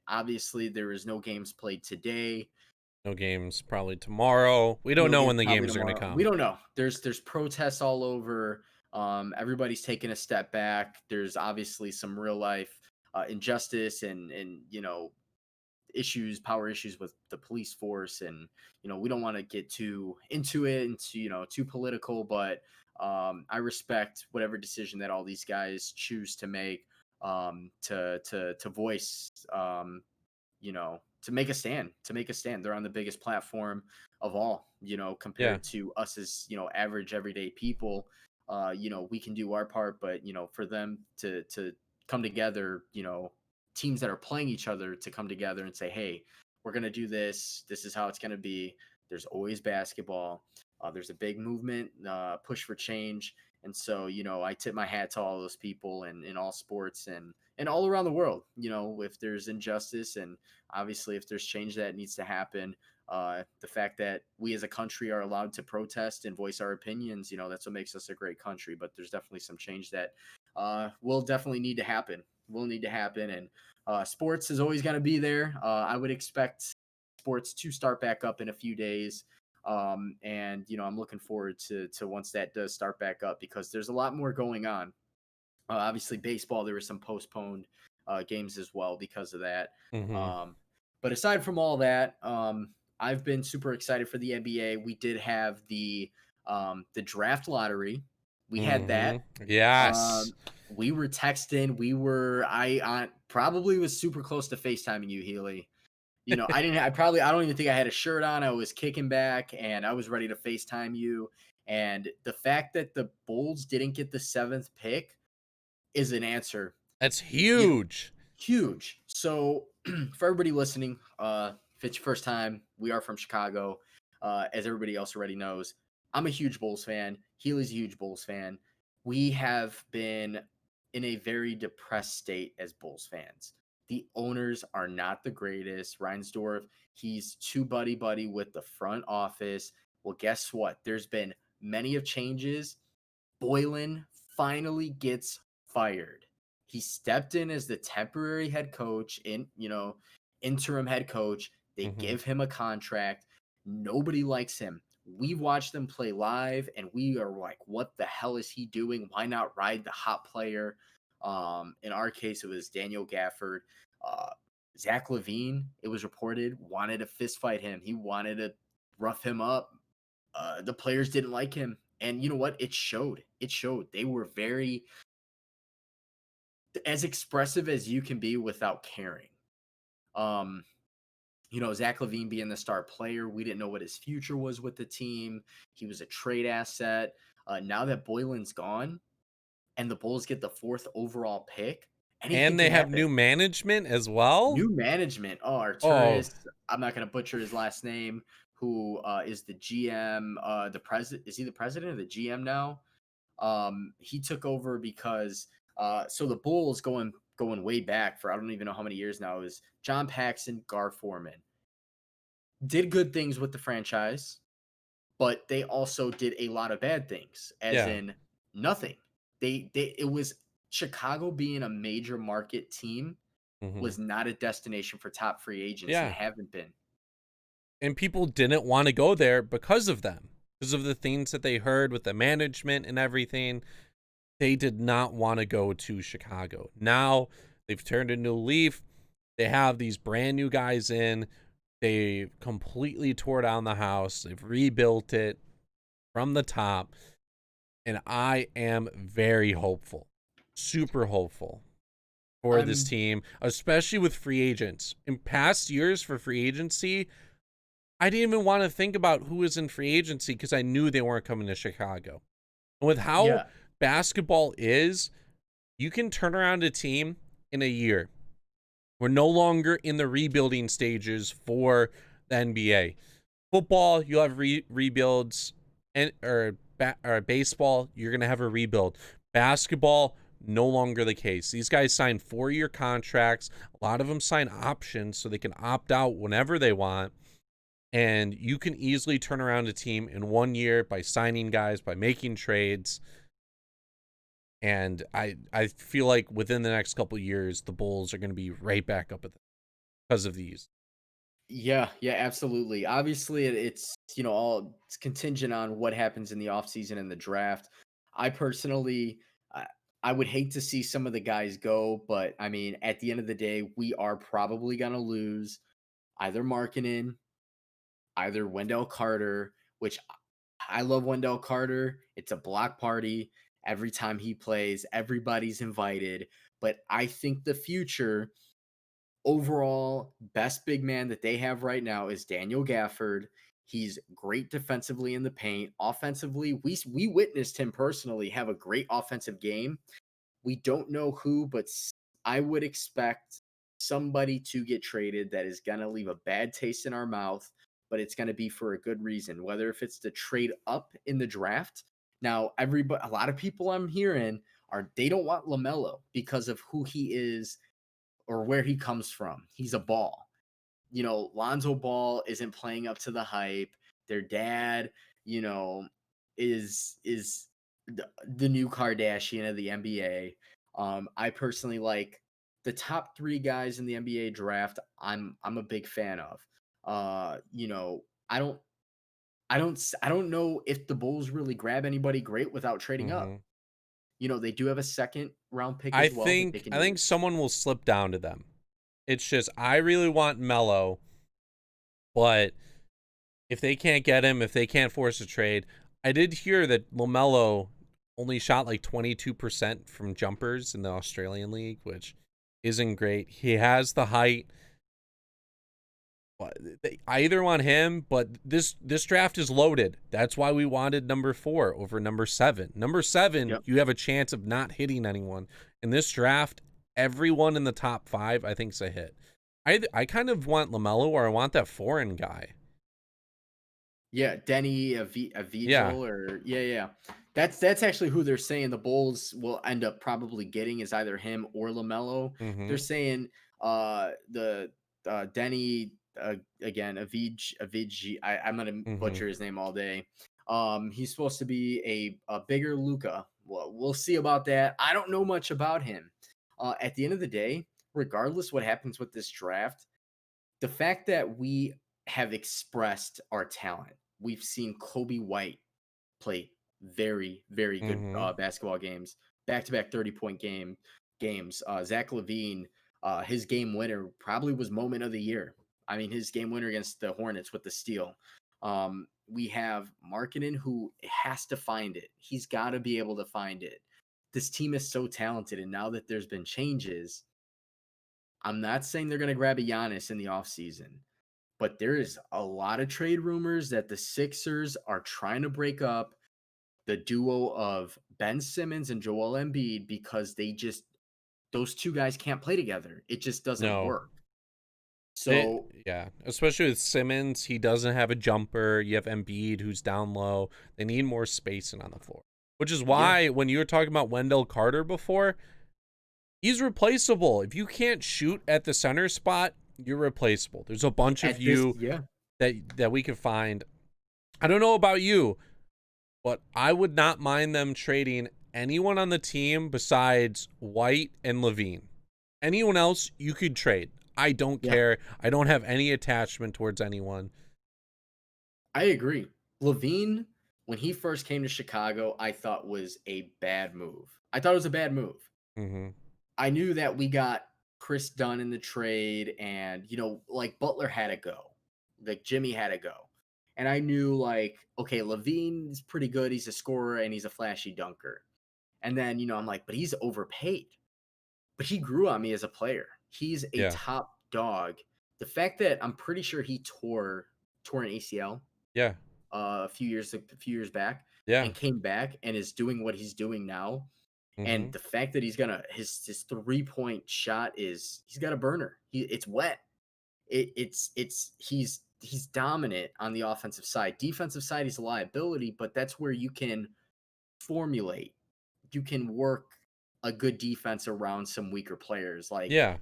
Obviously, there is no games played today. No games probably tomorrow. We don't No know games when the probably games are going to tomorrow. We come. don't know. There's protests all over. Everybody's taking a step back. There's obviously some real life injustice and power issues with the police force, and we don't want to get too into it and too political, but I respect whatever decision that all these guys choose to make, to voice, to make a stand. They're on the biggest platform of all, Yeah. compared to us as, average everyday people. We can do our part, but for them to come together, teams that are playing each other to come together and say, hey, we're going to do this. This is how it's going to be. There's always basketball. There's a big movement, push for change. And so, I tip my hat to all those people and in all sports and all around the world. If there's injustice and obviously if there's change that needs to happen, the fact that we as a country are allowed to protest and voice our opinions, that's what makes us a great country. But there's definitely some change that will definitely need to happen. And sports is always going to be there. I would expect sports to start back up in a few days. And I'm looking forward to once that does start back up because there's a lot more going on. Obviously, baseball, there were some postponed games as well because of that. Mm-hmm. Um, but aside from all that, I've been super excited for the NBA. We did have the draft lottery. We had Mm-hmm. that. Yes. Um, we were texting. I probably was super close to FaceTiming you, Healy. I didn't. I don't even think I had a shirt on. I was kicking back, and I was ready to FaceTime you. And the fact that the Bulls didn't get the seventh pick is an answer. That's You know, huge. huge. So for everybody listening, if it's your first time, we are from Chicago. As everybody else already knows, I'm a huge Bulls fan. Healy's a huge Bulls fan. We have been in a very depressed state as Bulls fans. The owners are not the greatest. Reinsdorf, he's too buddy buddy with the front office. Well, guess what? There's been many of changes. Boylan finally gets fired. He stepped in as the temporary head coach, interim head coach. They Mm-hmm. give him a contract. Nobody likes him. We watched them play live and we are like, what the hell is he doing? Why not ride the hot player? In our case, it was Daniel Gafford. Uh, Zach Levine, it was reported, wanted to fist fight him. He wanted to rough him up. The players didn't like him. And you know what? It showed. It showed. They were very as expressive as you can be without caring. Um, Zach Levine being the star player, we didn't know what his future was with the team. He was a trade asset. Now that Boylan's gone and the Bulls get the fourth overall pick, anything And can they have happen. new management as well. New management. Oh, Oh, Arturis. I'm not going to butcher his last name. Who is the GM? The president? Is he the president or the GM now? He took over because so the Bulls going way back for I don't even know how many years now is John Paxson, Gar Forman did good things with the franchise, but they also did a lot of bad things, as yeah. in nothing. They it was Chicago being a major market team Mm-hmm. was not a destination for top free agents and Yeah. haven't been. And people didn't want to go there because of them, because of the things that they heard with the management and everything. They did not want to go to Chicago. Now they've turned a new leaf. They have these brand new guys in. They completely tore down the house. They've rebuilt it from the top. And I am very hopeful, super hopeful for this I'm team, especially with free agents. In past years for free agency, I didn't even want to think about who was in free agency because I knew they weren't coming to Chicago. And with how Yeah. basketball is, you can turn around a team in a year. We're no longer in the rebuilding stages for the NBA. Football, you'll have rebuilds, and or baseball, you're gonna have a rebuild. Basketball, no longer the case. These guys sign 4-year contracts. A lot of them sign options so they can opt out whenever they want. And you can easily turn around a team in 1 year by signing guys, by making trades. And I feel like within the next couple of years, the Bulls are going to be right back up at because of these. Yeah, yeah, absolutely. Obviously, it's all it's contingent on what happens in the offseason and the draft. I personally, I, I would hate to see some of the guys go, but I mean, at the end of the day, we are probably gonna lose either Markkinen, either Wendell Carter, which I love Wendell Carter. It's a block party every time he plays. Everybody's invited, but I think the future overall best big man that they have right now is Daniel Gafford. He's great defensively in the paint. Offensively, we witnessed him personally have a great offensive game. We don't know who, but I would expect somebody to get traded that is going to leave a bad taste in our mouth, but it's going to be for a good reason. Whether if it's to trade up in the draft. Now, a lot of people I'm hearing are they don't want LaMelo because of who he is or where he comes from. He's a ball. Lonzo Ball isn't playing up to the hype. Their dad, you know, is the new Kardashian of the NBA. I personally like the top 3 guys in the NBA draft. I'm a big fan of. I don't I don't know if the Bulls really grab anybody great without trading up. Mhm. They do have a second round pick as well that they can I think use. someone will slip down to them. It's just I really want Melo, but if they can't get him, if they can't force a trade, I did hear that LaMelo only shot like 22% from jumpers in the Australian League, which isn't great. He has the height. But I either want him, but this draft is loaded. That's why we wanted number 4 over number 7. Number 7, Yep. you have a chance of not hitting anyone. In this draft, everyone in the top 5, I think, is a hit. I kind of want LaMelo, or I want that foreign guy. Yeah, Denny, a Yeah. Vigil, or yeah. That's actually who they're saying the Bulls will end up probably getting is either him or LaMelo. They're Mm-hmm. saying the Denny again, Avij I'm gonna Mm-hmm. butcher his name all day. He's supposed to be a bigger Luca. Well, we'll see about that. I don't know much about him. At the end of the day, regardless what happens with this draft, the fact that we have expressed our talent, we've seen Kobe White play very, very good Mm-hmm. basketball games, back to back 30-point games. Zach Levine, his game winner probably was moment of the year. I mean, his game winner against the Hornets with the steal. We have Markkinen who has to find it. He's got to be able to find it. This team is so talented, and now that there's been changes, I'm not saying they're going to grab a Giannis in the offseason, but there is a lot of trade rumors that the Sixers are trying to break up the duo of Ben Simmons and Joel Embiid because those two guys can't play together. It just doesn't No. work. They, So, yeah, especially with Simmons, he doesn't have a jumper. You have Embiid who's down low. They need more spacing on the floor. Which is yeah, why when you were talking about Wendell Carter before, he's replaceable. If you can't shoot at the center spot, you're replaceable. There's a bunch of at this, you yeah, that we could find. I don't know about you, but I would not mind them trading anyone on the team besides White and Levine. Anyone else you could trade. I don't yeah, care. I don't have any attachment towards anyone. I agree. Levine, when he first came to Chicago, I thought was a bad move. I thought it was a bad move. Mm-hmm. I knew that we got Chris Dunn in the trade, and like Butler had to go, like Jimmy had to go, and I knew like okay, Levine's pretty good. He's a scorer and he's a flashy dunker. And then I'm like, but he's overpaid. But he grew on me as a player. He's a Yeah. top dog. The fact that I'm pretty sure he tore an ACL Yeah. a few years back Yeah. and came back and is doing what he's doing now, Mm-hmm. and the fact that his 3-point shot is he's got a burner. It's wet. He's dominant on the offensive side. Defensive side, he's a liability, but that's where you can formulate. You can work a good defense around some weaker players. Like Yeah.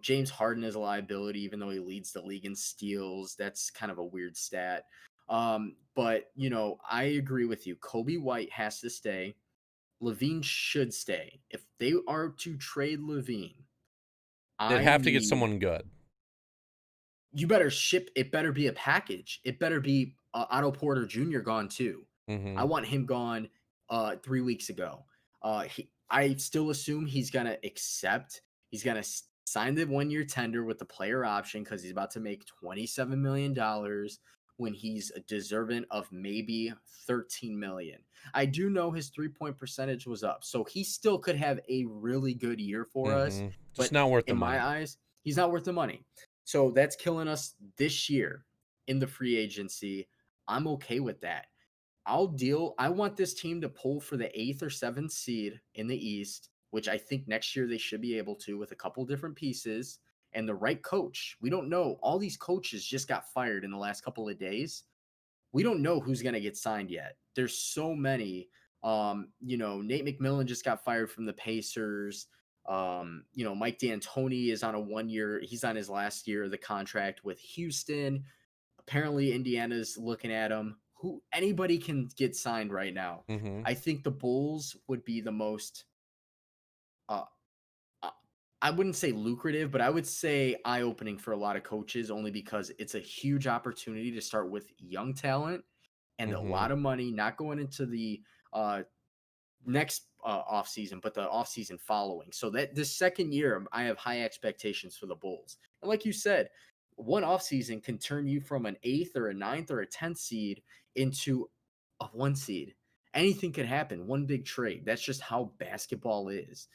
James Harden is a liability, even though he leads the league in steals. That's kind of a weird stat. But I agree with you. Kobe White has to stay. Levine should stay. If they are to trade Levine, They'd I have to get need someone good. you better ship it. Better be a package. It better be Otto Porter Jr. gone too. I Mm-hmm. want him gone 3 weeks ago. I still assume he's gonna accept. He's gonna sign the 1-year tender with the player option because he's about to make $27 million when he's deserving of maybe 13 million. I do know his 3-point percentage was up, so he still could have a really good year for us. Mm-hmm. Just But not worth the in my money. eyes, he's not worth the money. So that's killing us this year in the free agency. I'm okay with that. I want this team to pull for the 8th or 7th seed in the East, which I think next year they should be able to with a couple different pieces and the right coach. We don't know. All these coaches just got fired in the last couple of days. We don't know who's going to get signed yet. There's so many. Nate McMillan just got fired from the Pacers. Mike D'Antoni is on a 1-year, he's on his last year of the contract with Houston. Apparently, Indiana's looking at him. Who anybody can get signed right now. Mm-hmm. I think the Bulls would be the most uh, I wouldn't say lucrative, but I would say eye-opening for a lot of coaches only because it's a huge opportunity to start with young talent and a Mm-hmm. lot of money not going into the uh, next off season, but the off season following. So that this second year, I have high expectations for the Bulls. And like you said, one off season can turn you from an eighth or a ninth or a 10th seed into a one seed. Anything can happen. One big trade. That's just how basketball is.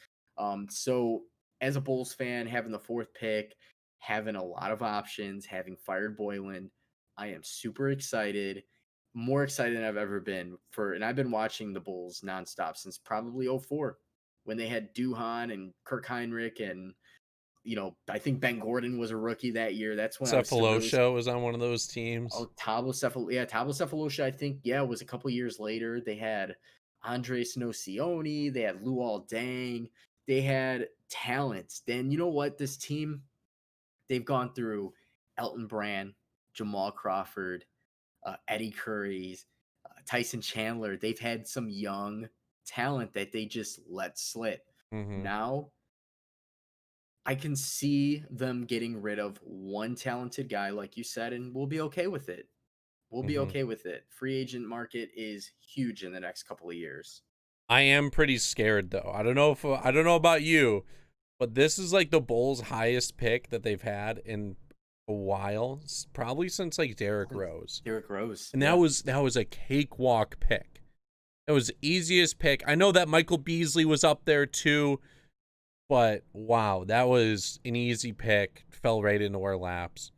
So as a Bulls fan, having the fourth pick, having a lot of options, having fired Boylan, I am super excited, more excited than I've ever been for, and I've been watching the Bulls nonstop since probably '04 when they had Duhan and Kirk Heinrich and I think Ben Gordon was a rookie that year. That's when I was still really Cephalosha was on one of those teams. Thabo Cephalosha, I think, yeah, was a couple years later. They had Andre Snocioni, they had Luol Deng, they had talent. Then you know what? This team, they've gone through Elton Brand, Jamal Crawford, Eddie Curry's, Tyson Chandler. They've had some young talent that they just let slip. Mm-hmm. Now I can see them getting rid of one talented guy, like you said, and we'll be okay with it. We'll be Mm-hmm. okay with it. Free agent market is huge in the next couple of years. I am pretty scared though. I don't know about you, but this is like the Bulls' highest pick that they've had in a while, probably since like Derrick Rose. Derrick Rose. And Yeah. that was a cakewalk pick. It was the easiest pick. I know that Michael Beasley was up there too, but wow, that was an easy pick. Fell right into our laps.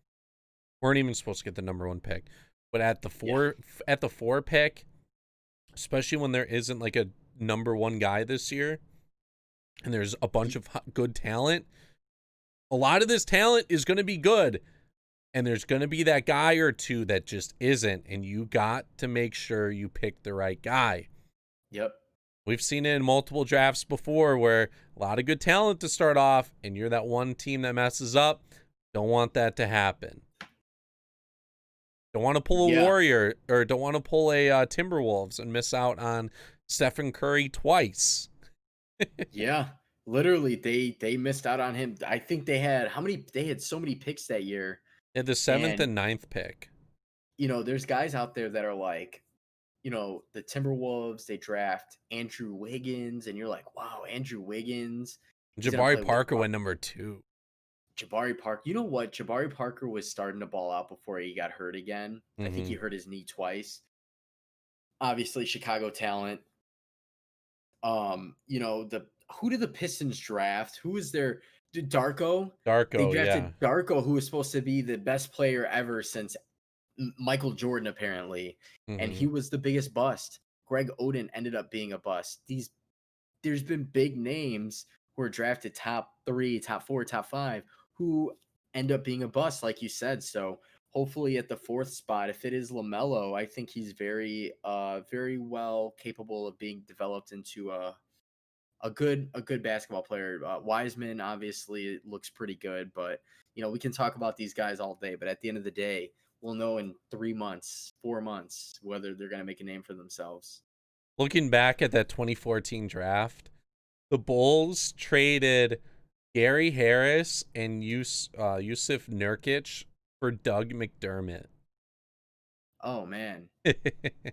Weren't even supposed to get the number one pick, but Yeah. at the four pick, especially when there isn't like a number one guy this year, and there's a bunch of good talent. A lot of this talent is going to be good, and there's going to be that guy or two that just isn't, and you got to make sure you pick the right guy. Yep. We've seen it in multiple drafts before where a lot of good talent to start off, and you're that one team that messes up. Don't want that to happen. Don't want to pull a Yeah. Warrior or don't want to pull a Timberwolves and miss out on Stephen Curry twice. Yeah. Literally, they missed out on him. I think they had how many? They had so many picks that year, At the seventh and and ninth pick. there's guys out there that are like, the Timberwolves, they draft Andrew Wiggins, and you're like, wow, Andrew Wiggins, he's gonna Jabari play with Parker went number 2. Jabari Parker. You know what? Jabari Parker was starting to ball out before he got hurt again. I think he Mm-hmm. hurt his knee twice. Obviously, Chicago talent. The who did the Pistons draft? Who was their Darko? They Darko, yeah. drafted Darko, who was supposed to be the best player ever since Michael Jordan, apparently, and Mm-hmm. he was the biggest bust. Greg Oden ended up being a bust. There's been big names who are drafted top 3, top 4, top 5 who end up being a bust, like you said. So hopefully at the fourth spot, if it is LaMelo, I think he's very well capable of being developed into a good basketball player. Wiseman obviously looks pretty good, but we can talk about these guys all day. But at the end of the day, we'll know in 3 months, 4 months whether they're going to make a name for themselves. Looking back at that 2014 draft, the Bulls traded Gary Harris and Yusuf Nurkic for Doug McDermott. Oh man,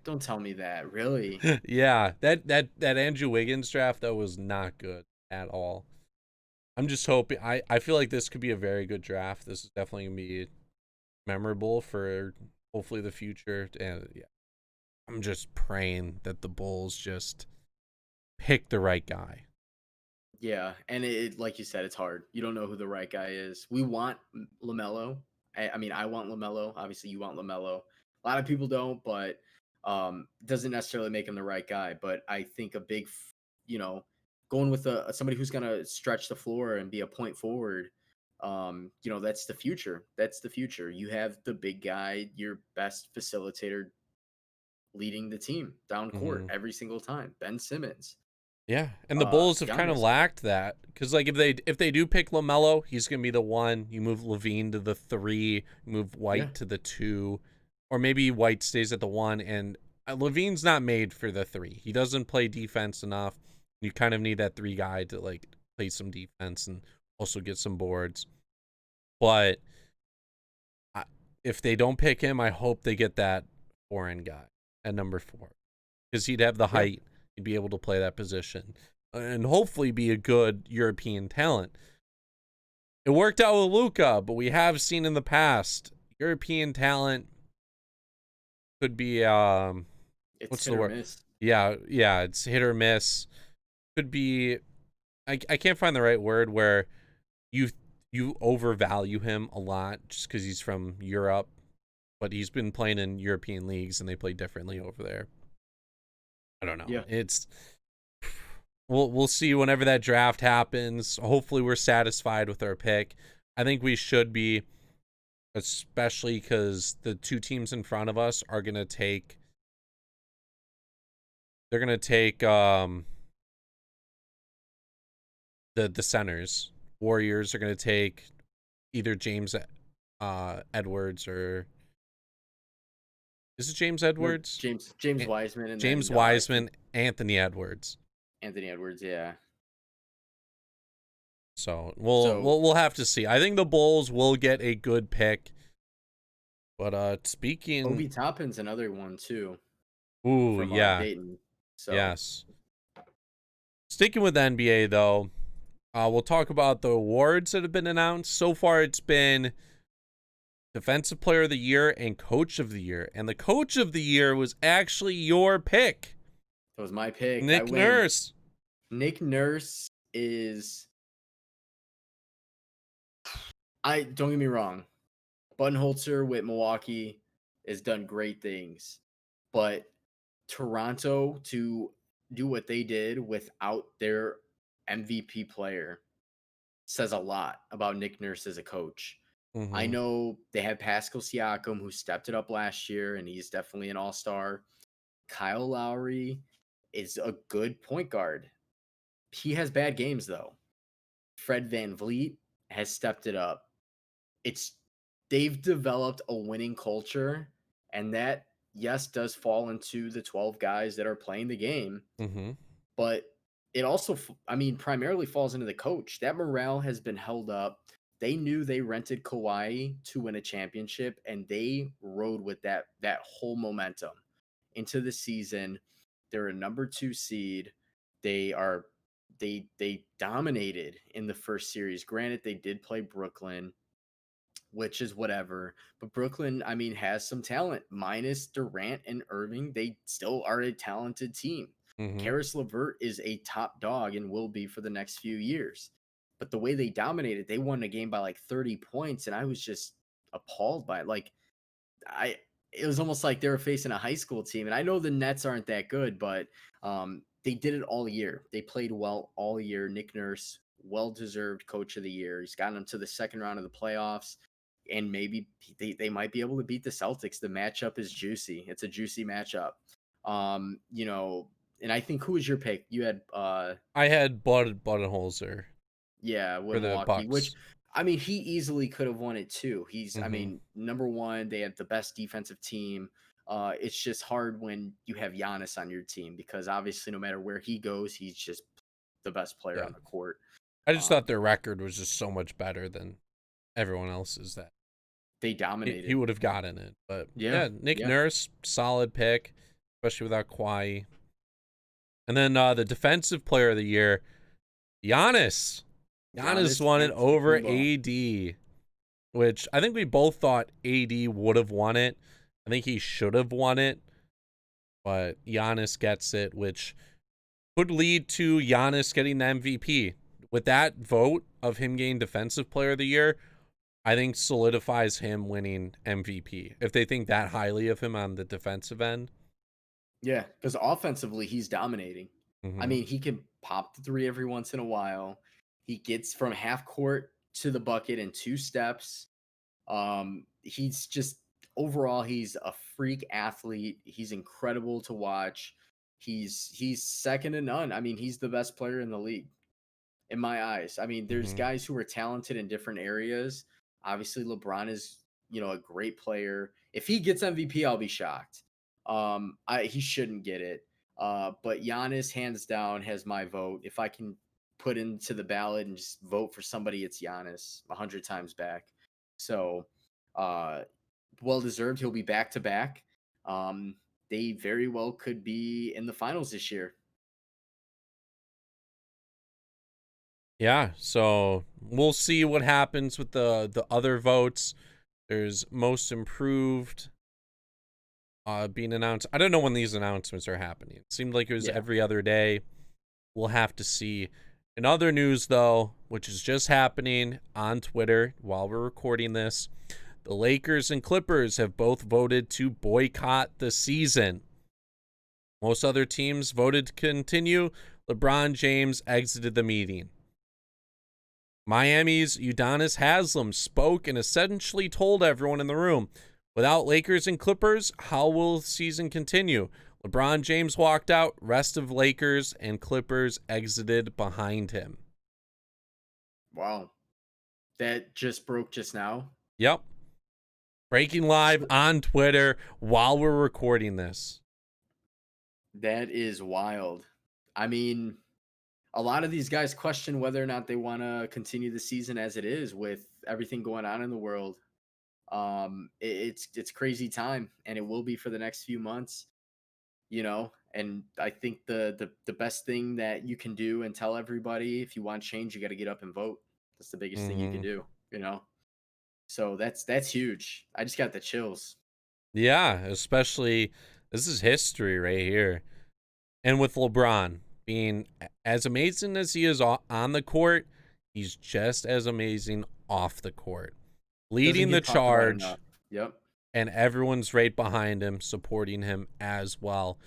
don't tell me that. Really? Yeah, that Andrew Wiggins draft that was not good at all. I'm just hoping. I feel like this could be a very good draft. This is definitely gonna be memorable for hopefully the future. And yeah, I'm just praying that the Bulls just pick the right guy. Yeah, and like you said, it's hard. You don't know who the right guy is. We want Lamelo. I mean, I want Lamelo. Obviously, you want Lamelo. A lot of people don't, but doesn't necessarily make him the right guy. But I think going with somebody who's gonna stretch the floor and be a point forward. That's the future. That's the future. You have the big guy, your best facilitator, leading the team down court Hmm. every single time. Ben Simmons. Yeah, and the Bulls have kind of Giannis. lacked that because like if they do pick Lamelo, he's gonna be the one. You move Levine to the 3, move Yeah. White to the 2, or maybe White stays at the 1. And Levine's not made for the 3. He doesn't play defense enough. You kind of need that 3 guy to like play some defense and also get some boards. But I, if they don't pick him, I hope they get that foreign guy at number 4 because he'd have the Yeah. height. He'd be able to play that position and hopefully be a good European talent. It worked out with Luka, but we have seen in the past European talent could be It's what's hit the or word? miss. Yeah, it's hit or miss. Could be I can't find the right word where you you overvalue him a lot just because he's from Europe, but he's been playing in European leagues and they play differently over there. I don't know. Yeah. It's we'll see whenever that draft happens. Hopefully we're satisfied with our pick. I think we should be, especially because the two teams in front of us are gonna take they're gonna take the centers. Warriors are gonna take either James Edwards or is it James No, Edwards? James Wiseman and James then Wiseman, Anthony Edwards. Anthony Edwards. Yeah. So So we'll have to see. I think the Bulls will get a good pick. But speaking, Obi Toppin's another one too ooh, from yeah, Dayton. So yes. Sticking with the NBA though, we'll talk about the awards that have been announced. So far, it's been Defensive Player of the Year and Coach of the Year, and the Coach of the Year was actually your pick, that was my pick. I Nick went. Nurse. Nick Nurse is. I don't get me wrong. Budenholzer with Milwaukee has done great things, but Toronto to do what they did without their MVP player says a lot about Nick Nurse as a coach. I Mm-hmm. know they had Pascal Siakam who stepped it up last year and he's definitely an all-star. Kyle Lowry is a good point guard. He has bad games though. Fred Van Vliet has stepped it up. It's they've developed a winning culture, and that yes does fall into the 12 guys that are playing the game, Mm-hmm. but it also I mean primarily falls into the coach. That morale has been held up. They knew they rented Kawhi to win a championship and they rode with that whole momentum into the season. They're a number 2 seed. They are they dominated in the first series. Granted, they did play Brooklyn, which is whatever. But Brooklyn, I mean, has some talent. Minus Durant and Irving, they still are a talented team. Mm-hmm. Karis LeVert is a top dog and will be for the next few years. But the way they dominated, they won a game by like 30 points, and I was just appalled by it. Like I it was almost like they were facing a high school team. And I know the Nets aren't that good, but they did it all year. They played well all year. Nick Nurse, well deserved coach of the year. He's gotten them to the second round of the playoffs. And maybe they might be able to beat the Celtics. The matchup is juicy. It's a juicy matchup. You know, and I think who was your pick? You had I had Budenholzer yeah, for with the Milwaukee, which Bucks. I mean, he easily could have won it too. I Mm-hmm. mean, number one, they have the best defensive team. It's just hard when you have Giannis on your team because obviously, no matter where he goes, he's just the best player Yeah. on the court. I just thought Um, their record was just so much better than everyone else's that they he dominated. would have gotten it. But Yeah, yeah, Nick yeah. Nurse, solid pick, especially without Kawhi. And then the defensive player of the year, Giannis. Giannis Giannis won it over Antetokounmpo. AD, which I think we both thought AD would have won it. I think he should have won it, but Giannis gets it, which could lead to Giannis getting the MVP. With that vote of him getting defensive player of the year, I think solidifies him winning MVP. If they think that highly of him on the defensive end. Yeah, because offensively, he's dominating. I Mm-hmm. mean, he can pop the three every once in a while. He gets from half court to the bucket in 2 steps. He's just overall, he's a freak athlete. He's incredible to watch. He's second to none. I mean, he's the best player in the league in my eyes. I mean, there's Mm-hmm. guys who are talented in different areas. Obviously, LeBron is, a great player. If he gets MVP, I'll be shocked. He shouldn't get it. But Giannis, hands down, has my vote. If I can put into the ballot and just vote for somebody, it's Giannis 100 times back. So, uh, well deserved. He'll be back to back. They very well could be in the finals this year. Yeah, so we'll see what happens with the other votes. There's most improved being announced. I don't know when these announcements are happening. It seemed like it was Yeah. every other day. We'll have to see. In other news, though, which is just happening on Twitter while we're recording this, the Lakers and Clippers have both voted to boycott the season. Most other teams voted to continue. LeBron James exited the meeting. Miami's Udonis Haslem spoke and essentially told everyone in the room, without Lakers and Clippers, how will the season continue? LeBron James walked out, rest of Lakers and Clippers exited behind him. Wow. That just broke just now. Yep. Breaking live on Twitter while we're recording this. That is wild. I mean, a lot of these guys question whether or not they want to continue the season as it is with everything going on in the world. It's crazy time, and it will be for the next few months. And I think the best thing that you can do and tell everybody, if you want change, you got to get up and vote. That's the biggest thing you can Mm-hmm. do. So that's huge. I just got the chills. Yeah, especially this is history right here. And with LeBron being as amazing as he is on the court, he's just as amazing off the court, Doesn't leading the get talked about charge, enough. Yep. and everyone's right behind him, supporting him as well.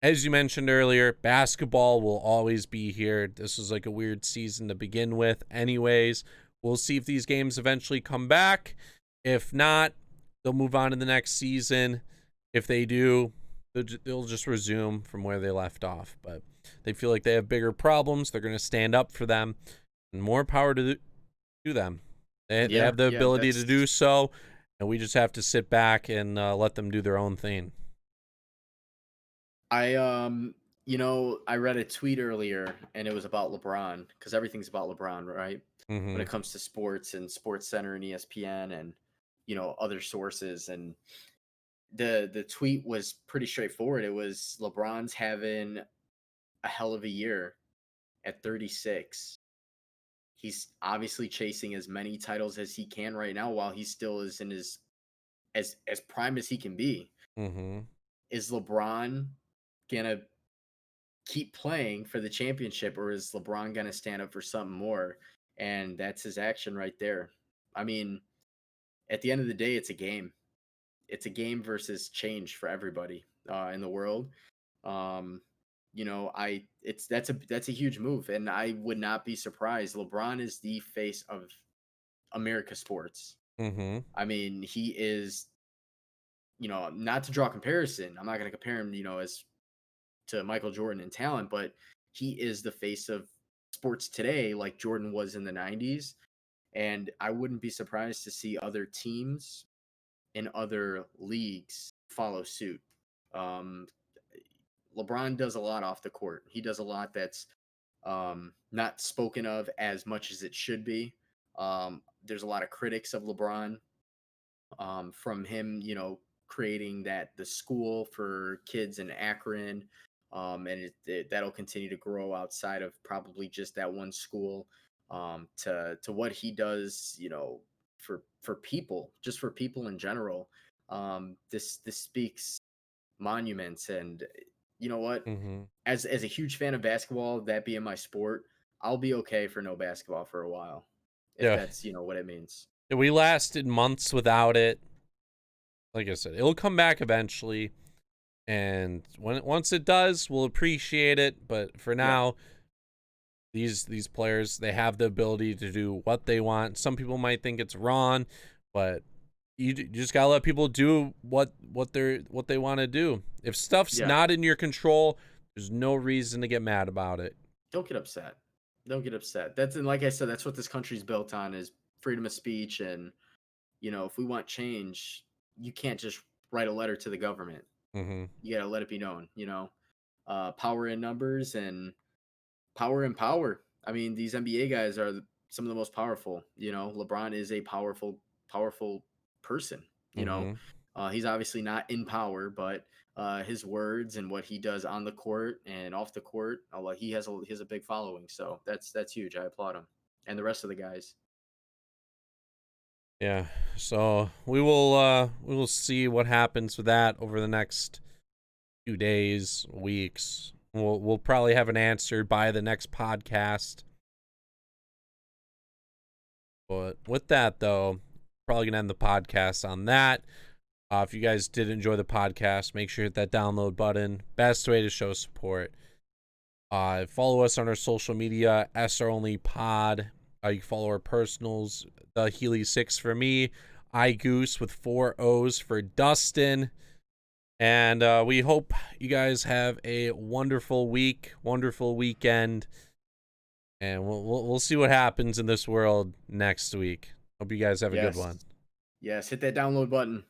As you mentioned earlier, basketball will always be here. This was like a weird season to begin with, anyways. We'll see if these games eventually come back. If not, they'll move on to the next season. If they do, they'll just resume from where they left off. But they feel like they have bigger problems. They're going to stand up for them, and more power to them. They Yeah, have the yeah, ability to that's do so, and we just have to sit back and let them do their own thing. I I read a tweet earlier and it was about LeBron because everything's about LeBron, right? When Mm-hmm. it comes to sports and Sports Center and ESPN and other sources, and the tweet was pretty straightforward. It was LeBron's having a hell of a year at 36. He's obviously chasing as many titles as he can right now while he still is in his as prime as he can be. Mm-hmm. Is LeBron gonna keep playing for the championship, or is LeBron going to stand up for something more? And that's his action right there. I mean, at the end of the day, it's a game. It's a game versus change for everybody in the world. Um, I it's that's a huge move, and I would not be surprised. LeBron is the face of America sports. Mm-hmm. I mean, he is. Not to draw comparison. I'm not going to compare him. As to Michael Jordan in talent, but he is the face of sports today, like Jordan was in the 90s. And I wouldn't be surprised to see other teams in other leagues follow suit. Um, LeBron does a lot off the court. He does a lot that's not spoken of as much as it should be. There's a lot of critics of LeBron, from him, creating the school for kids in Akron, and that'll continue to grow outside of probably just that one school, to what he does, for people, just for people in general. This speaks monuments, and you know what? Mm-hmm. As a huge fan of basketball, that being my sport, I'll be okay for no basketball for a while, if Yeah. that's what it means. We lasted months without it. Like I said, it'll come back eventually, and once it does, we'll appreciate it. But for Yeah, now, these players, they have the ability to do what they want. Some people might think it's wrong, but you just gotta let people do what they want to do. If stuff's yeah. not in your control, there's no reason to get mad about it. Don't get upset. Don't get upset. That's and like I said, that's what this country's built on is freedom of speech. And if we want change, you can't just write a letter to the government. Mm-hmm. You gotta let it be known. Power in numbers and power in power. I mean, these NBA guys are some of the most powerful. LeBron is a powerful person. Hmm. He's obviously not in power, but his words and what he does on the court and off the court, he has a big following. So that's huge. I applaud him and the rest of the guys. Yeah. So we will see what happens with that over the next few days, weeks. We'll probably have an answer by the next podcast. But with that though, probably gonna end the podcast on that. If you guys did enjoy the podcast, make sure you hit that download button. Best way to show support. Follow us on our social media, SR Only Pod. You can follow our personals, the Healy6 for me, iGoose with 4 O's for Dustin. And we hope you guys have a wonderful week, wonderful weekend. And we'll see what happens in this world next week. Hope you guys have a good Yes. one. Yes. Hit that download button.